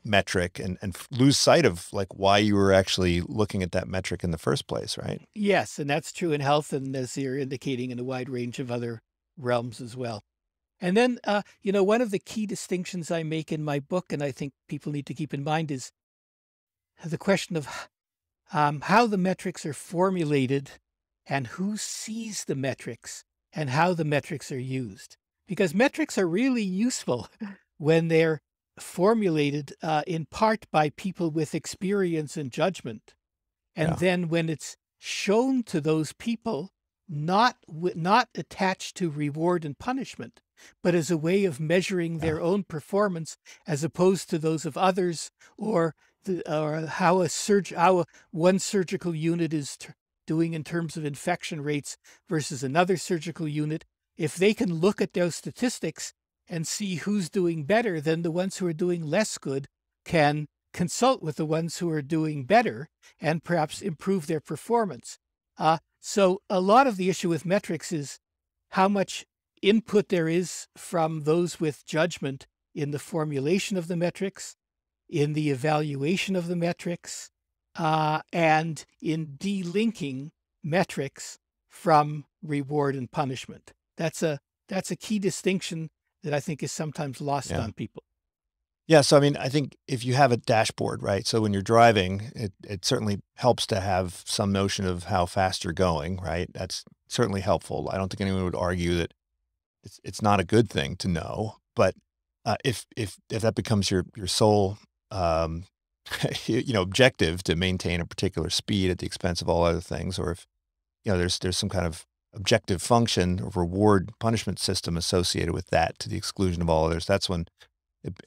metric and lose sight of like why you were actually looking at that metric in the first place, right? Yes, and that's true in health, and as you're indicating, in a wide range of other realms as well. And then, one of the key distinctions I make in my book, and I think people need to keep in mind, is the question of how the metrics are formulated and who sees the metrics and how the metrics are used. Because metrics are really useful when they're formulated in part by people with experience and judgment. And Yeah. then when it's shown to those people, not attached to reward and punishment, but as a way of measuring their own performance as opposed to those of others, or how one surgical unit is doing in terms of infection rates versus another surgical unit. If they can look at those statistics and see who's doing better, then the ones who are doing less good can consult with the ones who are doing better and perhaps improve their performance. So a lot of the issue with metrics is how much input there is from those with judgment in the formulation of the metrics, in the evaluation of the metrics, and in delinking metrics from reward and punishment. That's a key distinction that I think is sometimes lost on people. Yeah. So, I mean, I think if you have a dashboard, right? So when you're driving, it certainly helps to have some notion of how fast you're going, right? That's certainly helpful. I don't think anyone would argue that it's not a good thing to know. But if that becomes your sole objective to maintain a particular speed at the expense of all other things, or if there's some kind of objective function or reward punishment system associated with that to the exclusion of all others, that's when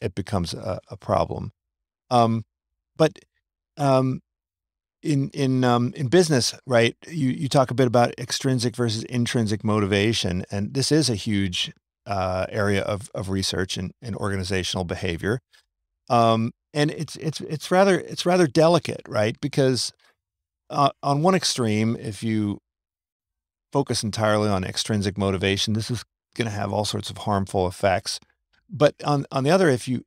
it becomes a problem. But in business, right, you talk a bit about extrinsic versus intrinsic motivation, and this is a huge area of research in organizational behavior. And it's rather delicate, right? Because on one extreme, if you focus entirely on extrinsic motivation, this is going to have all sorts of harmful effects. But on the other, if you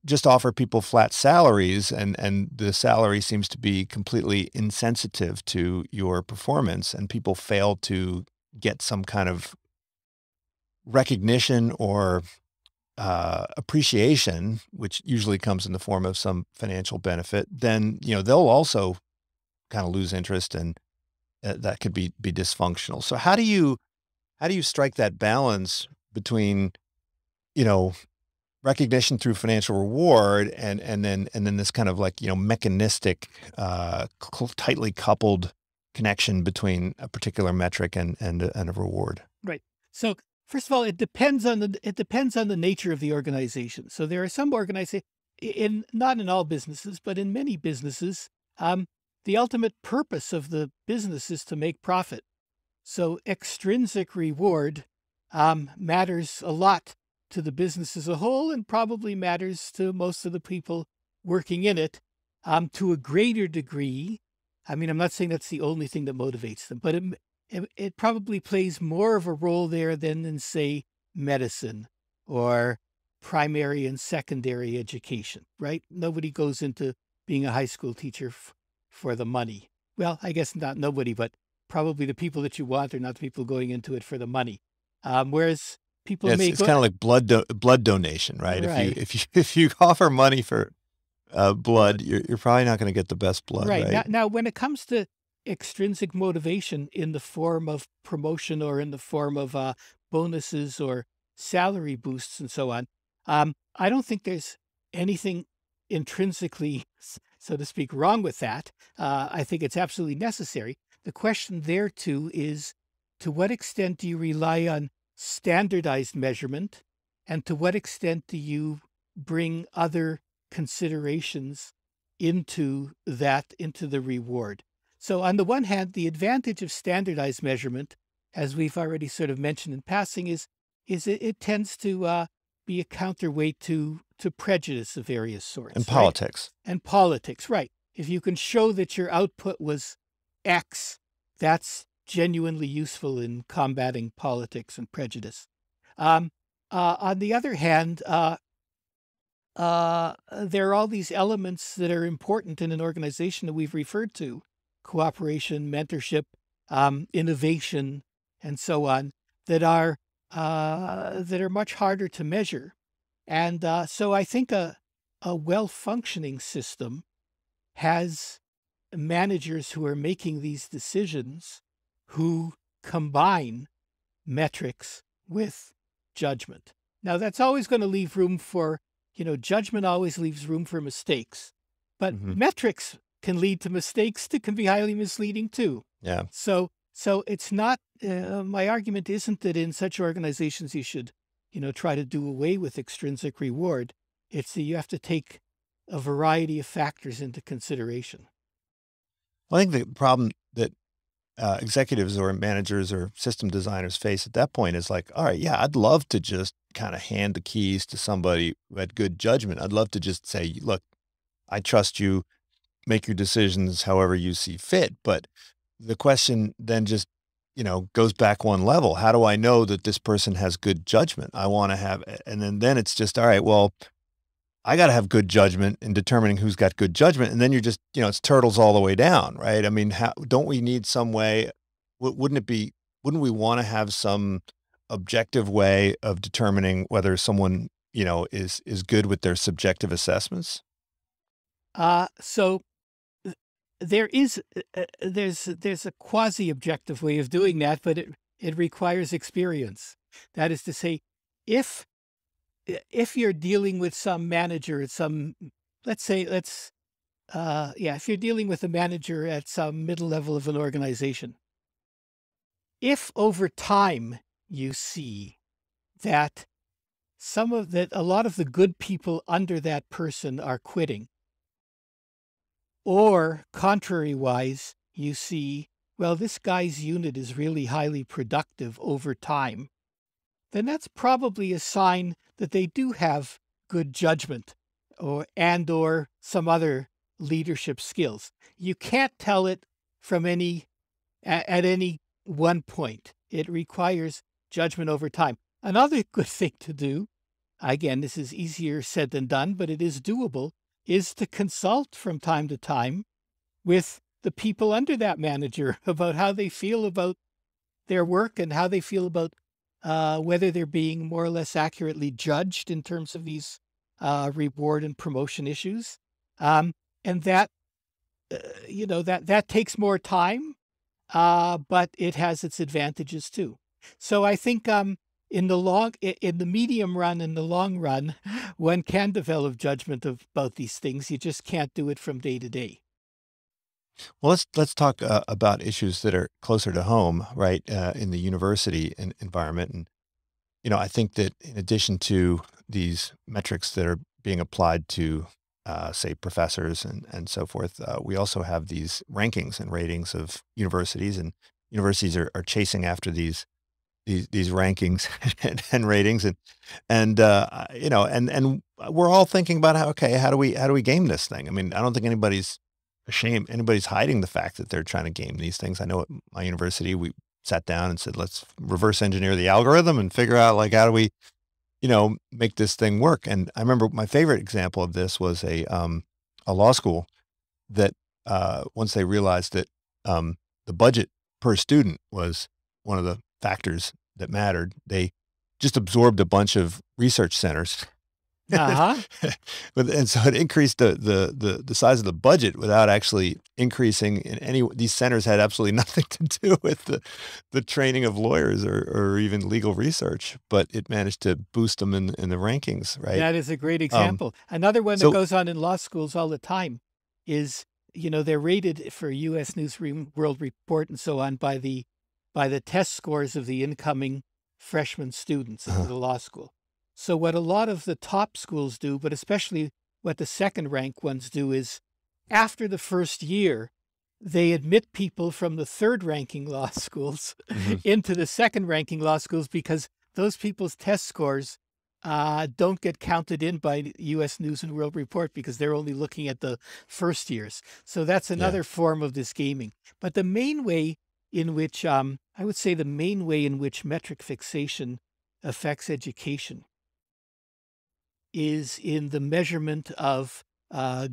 just offer people flat salaries and the salary seems to be completely insensitive to your performance, and people fail to get some kind of recognition or appreciation, which usually comes in the form of some financial benefit, then they'll also kind of lose interest, and that could be dysfunctional. So how do you strike that balance between recognition through financial reward and then this kind of like mechanistic, tightly coupled connection between a particular metric and a reward? Right. So first of all, it depends on the nature of the organization. So there are some organizations, not in all businesses, but in many businesses, the ultimate purpose of the business is to make profit. So extrinsic reward matters a lot to the business as a whole, and probably matters to most of the people working in it to a greater degree. I mean, I'm not saying that's the only thing that motivates them, but it probably plays more of a role there than in, say, medicine or primary and secondary education, right? Nobody goes into being a high school teacher for the money. Well, I guess not nobody, but probably the people that you want are not the people going into it for the money. Whereas people Yeah, may it's go, kind of like blood donation, right? right, If you offer money for blood, you're probably not going to get the best blood, right. right? Now, when it comes to extrinsic motivation in the form of promotion or in the form of bonuses or salary boosts and so on, I don't think there's anything intrinsically, so to speak, wrong with that. I think it's absolutely necessary. The question there too is, to what extent do you rely on standardized measurement, and to what extent do you bring other considerations into the reward? So on the one hand, the advantage of standardized measurement, as we've already sort of mentioned in passing, is it tends to be a counterweight to prejudice of various sorts. And right? politics. And politics, right. If you can show that your output was X, that's genuinely useful in combating politics and prejudice. On the other hand, there are all these elements that are important in an organization that we've referred to: cooperation, mentorship, innovation, and so on, that are much harder to measure. And so I think a well-functioning system has managers who are making these decisions who combine metrics with judgment. Now, that's always going to leave room for, judgment always leaves room for mistakes, but metrics can lead to mistakes that can be highly misleading too. Yeah. So it's not, my argument isn't that in such organizations you should, try to do away with extrinsic reward. It's that you have to take a variety of factors into consideration. Well, I think the problem that executives or managers or system designers face at that point is like, all right, yeah, I'd love to just kind of hand the keys to somebody who had good judgment. I'd love to just say, look, I trust you, make your decisions however you see fit. But the question then just, goes back one level. How do I know that this person has good judgment? I want to have, and then it's just, all right, well, I got to have good judgment in determining who's got good judgment. And then you're just, it's turtles all the way down, right? I mean, don't we need some way, wouldn't we want to have some objective way of determining whether someone, is good with their subjective assessments? So there's a quasi-objective way of doing that, but it requires experience. That is to say, if you're dealing with some manager at some, if you're dealing with a manager at some middle level of an organization, if over time you see that a lot of the good people under that person are quitting, or contrary-wise, you see, well, this guy's unit is really highly productive over time, then that's probably a sign that they do have good judgment or some other leadership skills. You can't tell it from at any one point. It requires judgment over time. Another good thing to do, again, this is easier said than done, but it is doable, is to consult from time to time with the people under that manager about how they feel about their work and how they feel about whether they're being more or less accurately judged in terms of these reward and promotion issues. And that, that takes more time, but it has its advantages too. So I think in the medium run, in the long run, one can develop judgment about these things. You just can't do it from day to day. Well, let's talk about issues that are closer to home, right? In the university environment. And, I think that in addition to these metrics that are being applied to, say, professors and so forth, we also have these rankings and ratings of universities, and universities are chasing after these rankings and ratings, and we're all thinking about how do we game this thing? I mean, I don't think anybody's hiding the fact that they're trying to game these things. I know at my university we sat down and said, let's reverse engineer the algorithm and figure out, like, how do we make this thing work. And I remember my favorite example of this was a law school that once they realized that the budget per student was one of the factors that mattered, they just absorbed a bunch of research centers. Uh-huh. And so it increased the size of the budget without actually increasing in any. These centers had absolutely nothing to do with the training of lawyers or even legal research, but it managed to boost them in the rankings, right? That is a great example. Another one that goes on in law schools all the time is, they're rated for U.S. News World Report and so on by the test scores of the incoming freshman students into the law school. So what a lot of the top schools do, but especially what the second rank ones do, is after the first year, they admit people from the third ranking law schools into the second ranking law schools because those people's test scores don't get counted in by U.S. News and World Report because they're only looking at the first years. So that's another form of this gaming. But the main way in which, I would say the main way in which metric fixation affects education is in the measurement of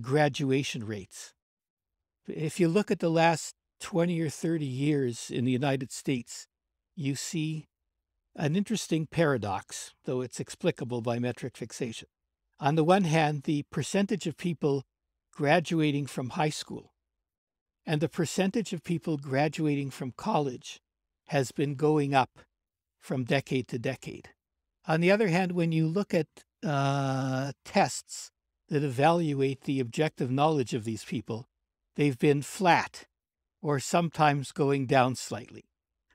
graduation rates. If you look at the last 20 or 30 years in the United States, you see an interesting paradox, though it's explicable by metric fixation. On the one hand, the percentage of people graduating from high school and the percentage of people graduating from college has been going up from decade to decade. On the other hand, when you look at tests that evaluate the objective knowledge of these people, they've been flat or sometimes going down slightly.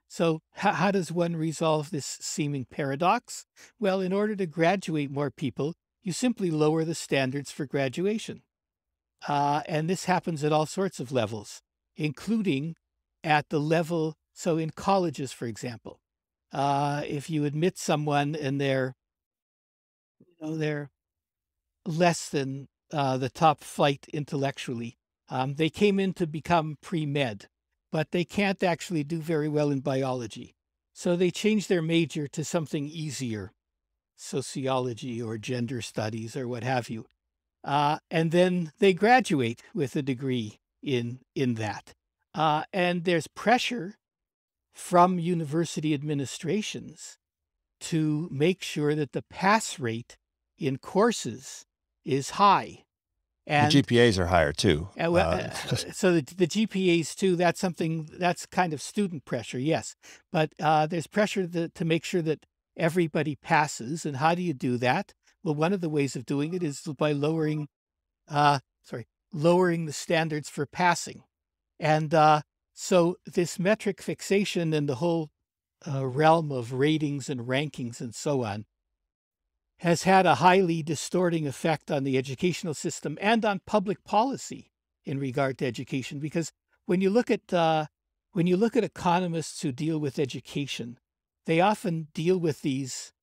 So how does one resolve this seeming paradox? Well, in order to graduate more people, you simply lower the standards for graduation. And this happens at all sorts of levels, including at the level, so in colleges, for example, if you admit someone and they're less than the top flight intellectually, they came in to become pre-med, but they can't actually do very well in biology. So they change their major to something easier, sociology or gender studies or what have you. And then they graduate with a degree in that. And there's pressure from university administrations to make sure that the pass rate in courses is high. And the GPAs are higher too. So the GPAs too, that's kind of student pressure, yes. But there's pressure to make sure that everybody passes. And how do you do that? Well, one of the ways of doing it is by lowering the standards for passing. And so this metric fixation and the whole realm of ratings and rankings and so on has had a highly distorting effect on the educational system and on public policy in regard to education. Because when you look at economists who deal with education, they often deal with these.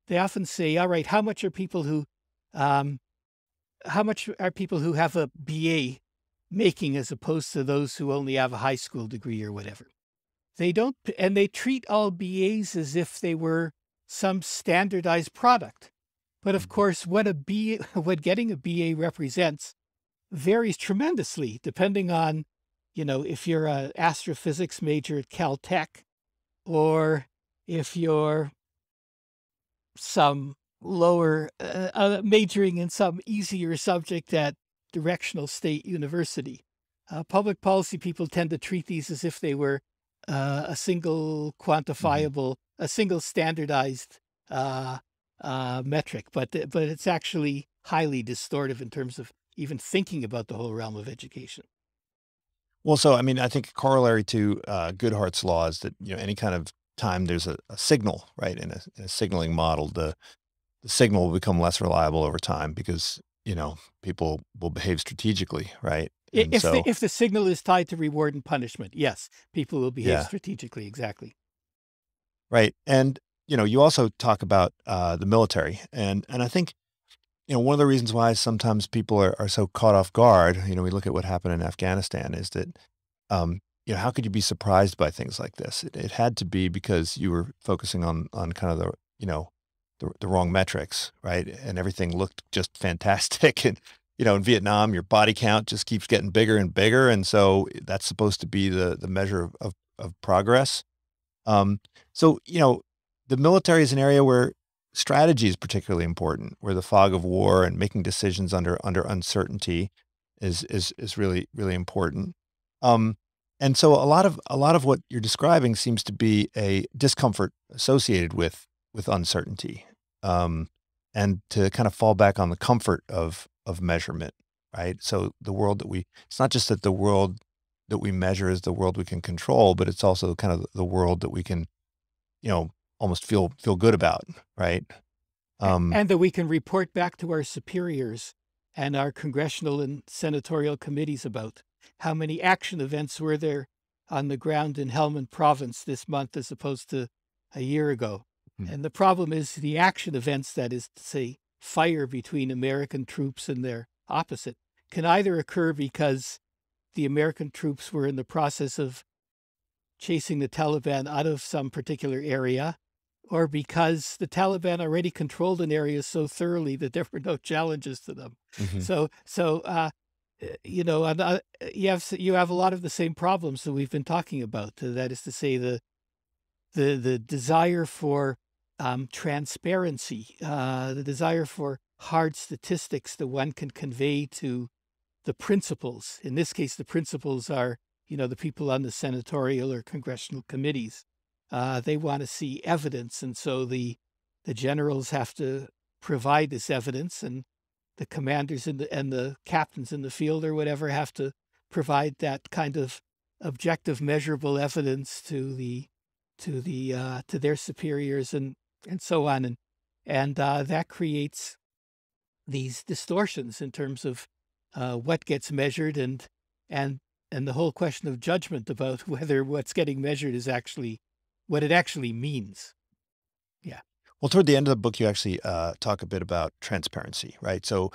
They often say, "All right, how much are people who have a BA making as opposed to those who only have a high school degree or whatever?" They don't, and they treat all BAs as if they were some standardized product. But of course, what getting a BA represents varies tremendously depending on, if you're an astrophysics major at Caltech or if you're some lower majoring in some easier subject at Directional State University. Public policy people tend to treat these as if they were a single quantifiable, a single standardized metric, but it's actually highly distortive in terms of even thinking about the whole realm of education. Well, so I mean, I think corollary to Goodhart's law is that any kind of time there's a signal, right, in a signaling model, the signal will become less reliable over time because people will behave strategically, right? If the signal is tied to reward and punishment, yes, people will behave strategically, exactly. Right, and you also talk about the military, and I think one of the reasons why sometimes people are so caught off guard, we look at what happened in Afghanistan, is that how could you be surprised by things like this? It had to be because you were focusing on kind of the the wrong metrics, right? And everything looked just fantastic. And, in Vietnam, your body count just keeps getting bigger and bigger. And so that's supposed to be the measure of progress. So, the military is an area where strategy is particularly important, where the fog of war and making decisions under uncertainty is really, really important. And so a lot of what you're describing seems to be a discomfort associated with uncertainty, and to kind of fall back on the comfort of measurement, right? So it's not just that the world that we measure is the world we can control, but it's also kind of the world that we can, almost feel good about, right? And that we can report back to our superiors and our congressional and senatorial committees about. How many action events were there on the ground in Helmand province this month as opposed to a year ago? And the problem is the action events, that is to say, fire between American troops and their opposite, can either occur because the American troops were in the process of chasing the Taliban out of some particular area, or because the Taliban already controlled an area so thoroughly that there were no challenges to them. You have a lot of the same problems that we've been talking about. That is to say, the desire for transparency, the desire for hard statistics that one can convey to the principals. In this case, the principals are, the people on the senatorial or congressional committees. They want to see evidence, and so the generals have to provide this evidence, and the commanders and the captains in the field or whatever have to provide that kind of objective, measurable evidence to their superiors and so on, and that creates these distortions in terms of what gets measured and the whole question of judgment about whether what's getting measured is actually what it actually means. Yeah. Well, toward the end of the book, you actually talk a bit about transparency, right? So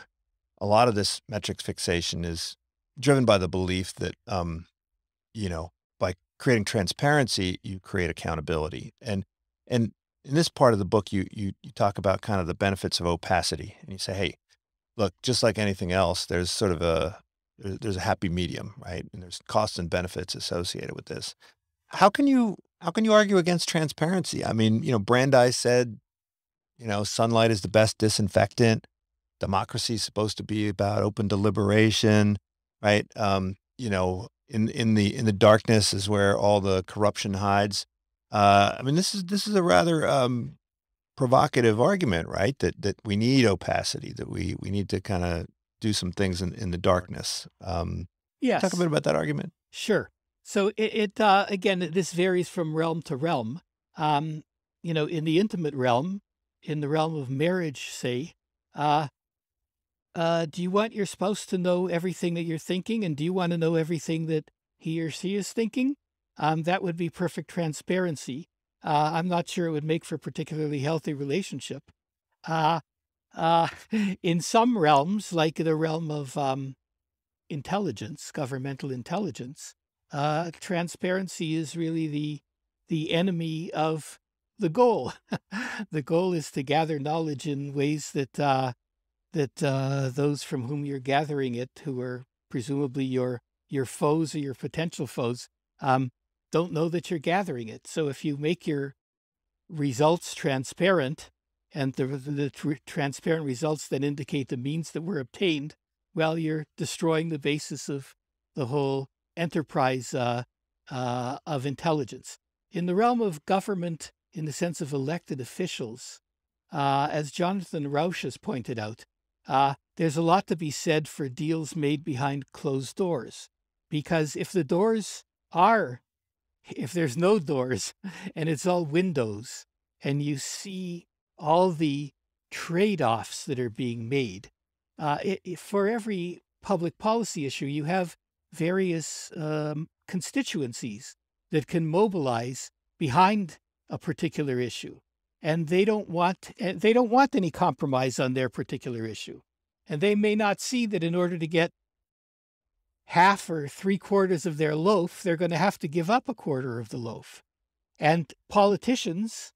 a lot of this metrics fixation is driven by the belief that, by creating transparency, you create accountability. And in this part of the book, you talk about kind of the benefits of opacity, and you say, hey, look, just like anything else, there's sort of there's a happy medium, right? And there's costs and benefits associated with this. How can you argue against transparency? I mean, Brandeis said, sunlight is the best disinfectant. Democracy is supposed to be about open deliberation, right? In the darkness is where all the corruption hides. I mean, this is a rather provocative argument, right? That we need opacity, that we need to kind of do some things in the darkness. Yes. Talk a bit about that argument. Sure. So again, this varies from realm to realm. In the intimate realm, in the realm of marriage, say, do you want your spouse to know everything that you're thinking? And do you want to know everything that he or she is thinking? That would be perfect transparency. I'm not sure it would make for a particularly healthy relationship. In some realms, like the realm of intelligence, governmental intelligence, transparency is really the enemy of the goal. The goal is to gather knowledge in ways that those from whom you're gathering it, who are presumably your foes or your potential foes, don't know that you're gathering it. So if you make your results transparent, and the transparent results that indicate the means that were obtained, well, you're destroying the basis of the whole enterprise of intelligence. In the realm of government, in the sense of elected officials, as Jonathan Rauch has pointed out, there's a lot to be said for deals made behind closed doors. Because if there's no doors and it's all windows, and you see all the trade-offs that are being made, for every public policy issue, you have various constituencies that can mobilize behind a particular issue, and they don't want any compromise on their particular issue, and they may not see that in order to get half or 3/4 of their loaf, they're going to have to give up 1/4 of the loaf. And politicians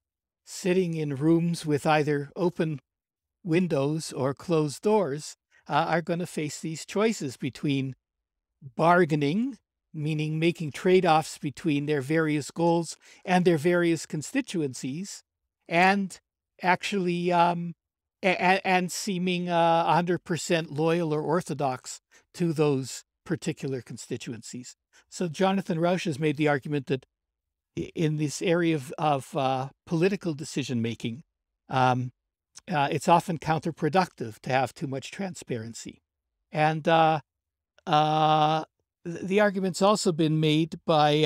sitting in rooms with either open windows or closed doors are going to face these choices between bargaining, meaning making trade-offs between their various goals and their various constituencies, and actually and seeming 100% loyal or orthodox to those particular constituencies. So Jonathan Rauch has made the argument that in this area of political decision-making, it's often counterproductive to have too much transparency. And the argument's also been made by,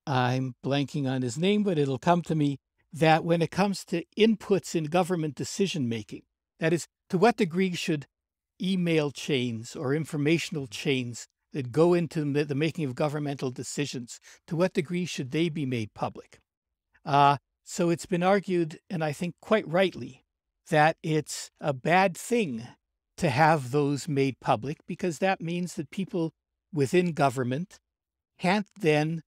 I'm blanking on his name, but it'll come to me, that when it comes to inputs in government decision-making, that is, to what degree should email chains or informational chains that go into the making of governmental decisions, to what degree should they be made public? So it's been argued, and I think quite rightly, that it's a bad thing to have those made public, because that means that people within government can't then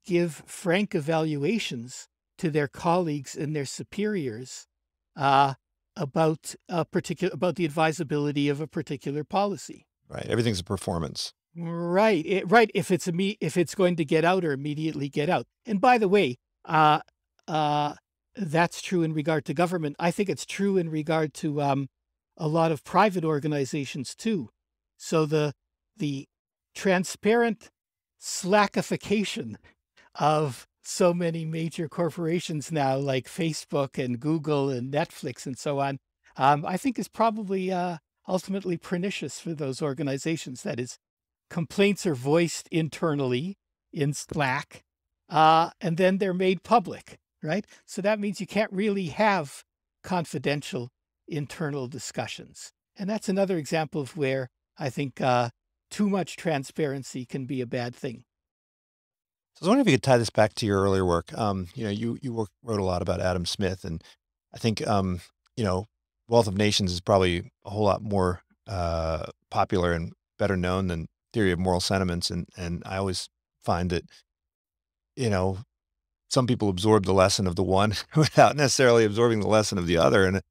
give frank evaluations to their colleagues and their superiors about the advisability of a particular policy. Right. Everything's a performance. Right. Right. If it's going to get out or immediately get out. And by the way, that's true in regard to government. I think it's true in regard to a lot of private organizations too. So the transparent slackification of so many major corporations now, like Facebook and Google and Netflix and so on, I think is probably ultimately pernicious for those organizations. That is, complaints are voiced internally in Slack, and then they're made public, right? So that means you can't really have confidential internal discussions. And that's another example of where I think too much transparency can be a bad thing. So I was wondering if you could tie this back to your earlier work. You wrote a lot about Adam Smith, and I think, Wealth of Nations is probably a whole lot more popular and better known than Theory of Moral Sentiments. And I always find that, some people absorb the lesson of the one without necessarily absorbing the lesson of the other.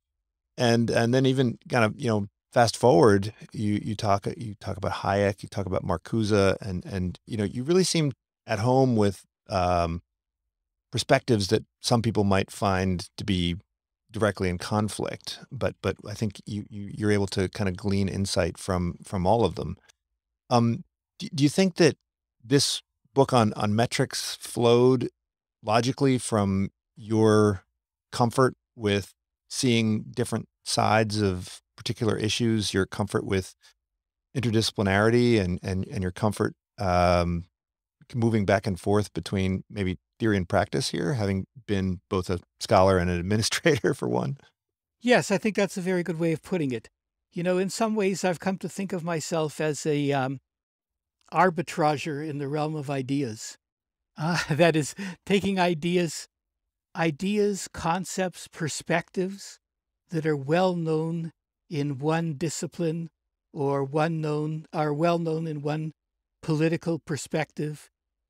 And then even kind of, fast forward, you talk about Hayek, you talk about Marcuse, and you really seem at home with perspectives that some people might find to be directly in conflict, but I think you're able to kind of glean insight from all of them. Do you think that this book on metrics flowed logically from your comfort with seeing different sides of particular issues, your comfort with interdisciplinarity, and your comfort moving back and forth between maybe theory and practice here, having been both a scholar and an administrator for one? Yes, I think that's a very good way of putting it. In some ways, I've come to think of myself as a arbitrager in the realm of ideas. That is, taking ideas, concepts, perspectives that are well known in one discipline or well known in one political perspective,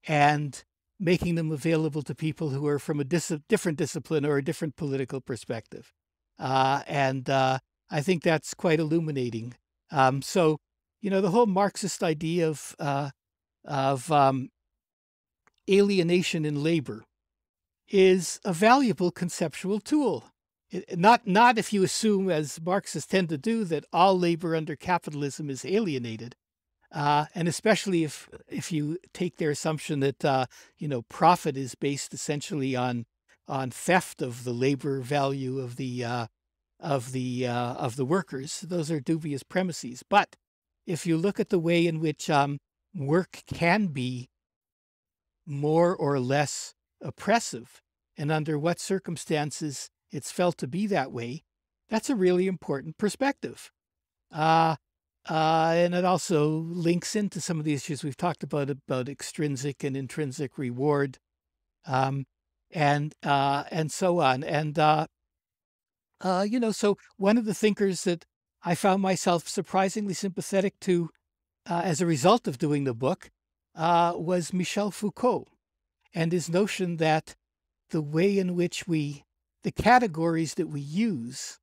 and making them available to people who are from a different discipline or a different political perspective. And I think that's quite illuminating. So, the whole Marxist idea of alienation in labor is a valuable conceptual tool. Not if you assume, as Marxists tend to do, that all labor under capitalism is alienated. And especially if you take their assumption that profit is based essentially on theft of the labor value of the workers, those are dubious premises. But if you look at the way in which work can be more or less oppressive, and under what circumstances it's felt to be that way, that's a really important perspective. And it also links into some of the issues we've talked about extrinsic and intrinsic reward, and so on. And so one of the thinkers that I found myself surprisingly sympathetic to as a result of doing the book was Michel Foucault, and his notion that the way in which the categories that we use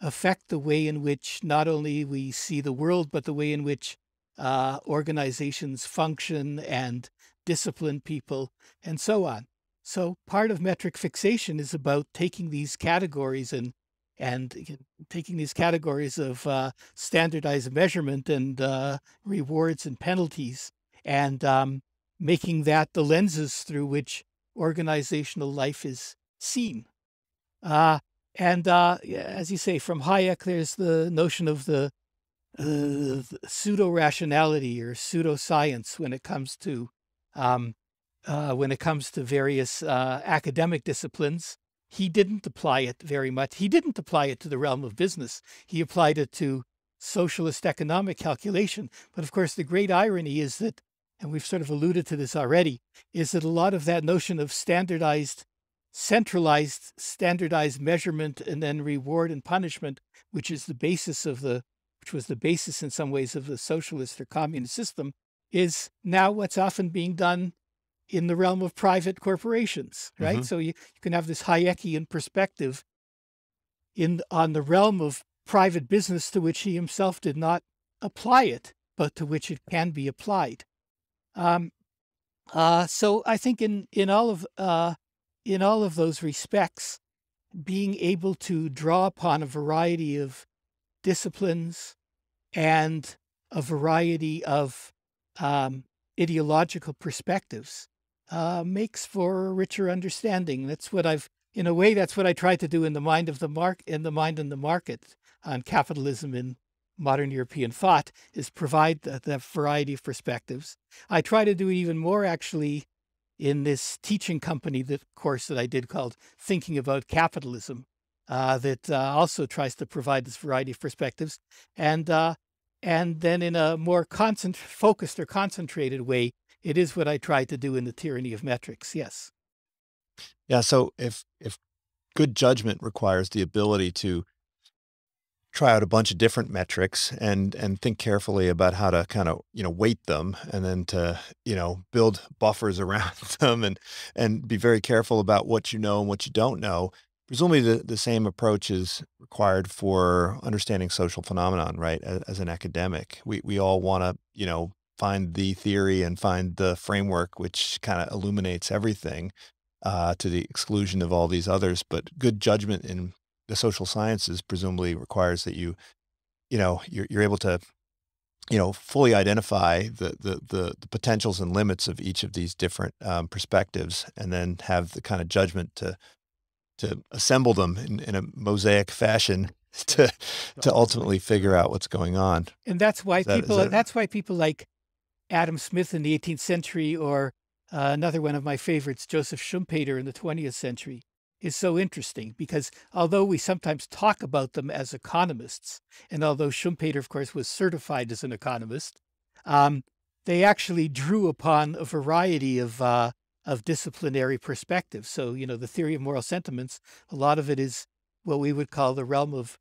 affect the way in which not only we see the world, but the way in which organizations function and discipline people and so on. So part of metric fixation is about taking these categories and taking these categories of standardized measurement and rewards and penalties and making that the lenses through which organizational life is seen. As you say, from Hayek, there's the notion of the pseudo-rationality or pseudo-science when it comes to various academic disciplines. He didn't apply it very much. He didn't apply it to the realm of business. He applied it to socialist economic calculation. But of course, the great irony is that, and we've sort of alluded to this already, is that a lot of that notion of centralized standardized measurement and then reward and punishment, which was the basis in some ways of the socialist or communist system, is now what's often being done in the realm of private corporations, right? Mm-hmm. So you can have this Hayekian perspective on the realm of private business to which he himself did not apply it, but to which it can be applied. So I think in all of those respects, being able to draw upon a variety of disciplines and a variety of ideological perspectives makes for a richer understanding. That's what I tried to do in the mind and the market on capitalism in modern European thought, is provide that variety of perspectives. I try to do even more actually in this teaching company course that I did called Thinking About Capitalism, that also tries to provide this variety of perspectives. And then in a more focused or concentrated way, it is what I try to do in the Tyranny of Metrics. Yes. Yeah. So if good judgment requires the ability to try out a bunch of different metrics and think carefully about how to kind of, weight them, and then to, build buffers around them and be very careful about what you know and what you don't know. Presumably the same approach is required for understanding social phenomenon, right? As an academic, we all want to, find the theory and find the framework which kind of illuminates everything, to the exclusion of all these others. But good judgment in the social sciences presumably requires that you're able to, fully identify the potentials and limits of each of these different perspectives, and then have the kind of judgment to assemble them in a mosaic fashion to ultimately figure out what's going on. And that's why people like Adam Smith in the 18th century, or another one of my favorites, Joseph Schumpeter in the 20th century, is so interesting, because although we sometimes talk about them as economists, and although Schumpeter, of course, was certified as an economist, they actually drew upon a variety of disciplinary perspectives. So, the theory of moral sentiments, a lot of it is what we would call the realm of,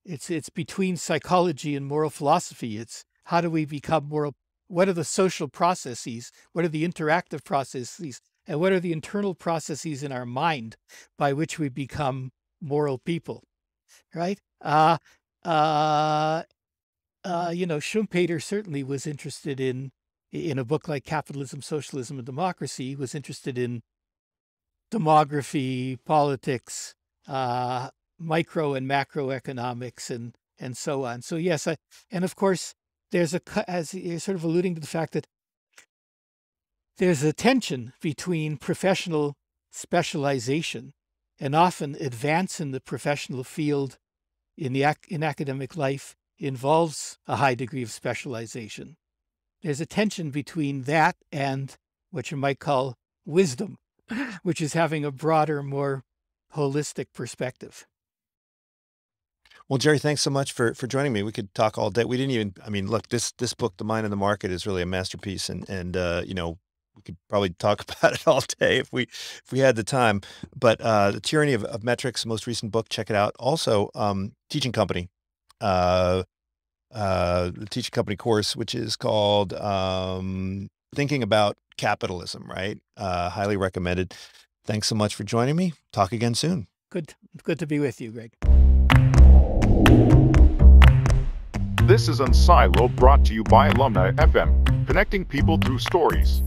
it's between psychology and moral philosophy. It's how do we become moral? What are the social processes? What are the interactive processes? And what are the internal processes in our mind by which we become moral people, right? Schumpeter certainly was interested in a book like Capitalism, Socialism, and Democracy, was interested in demography, politics, micro and macroeconomics, and so on. So yes, and of course, as you're sort of alluding to the fact that there's a tension between professional specialization and often advance in the professional field in academic life involves a high degree of specialization. There's a tension between that and what you might call wisdom, which is having a broader, more holistic perspective. Well, Jerry, thanks so much for joining me. We could talk all day. We didn't even, look, this book, The Mind and the Market, is really a masterpiece, and we could probably talk about it all day if we had the time. But The Tyranny of Metrics, most recent book, check it out. Also, Teaching Company, the Teaching Company course, which is called Thinking About Capitalism, right? Highly recommended. Thanks so much for joining me. Talk again soon. Good to be with you, Greg. This is Unsilo, brought to you by Alumni FM, connecting people through stories.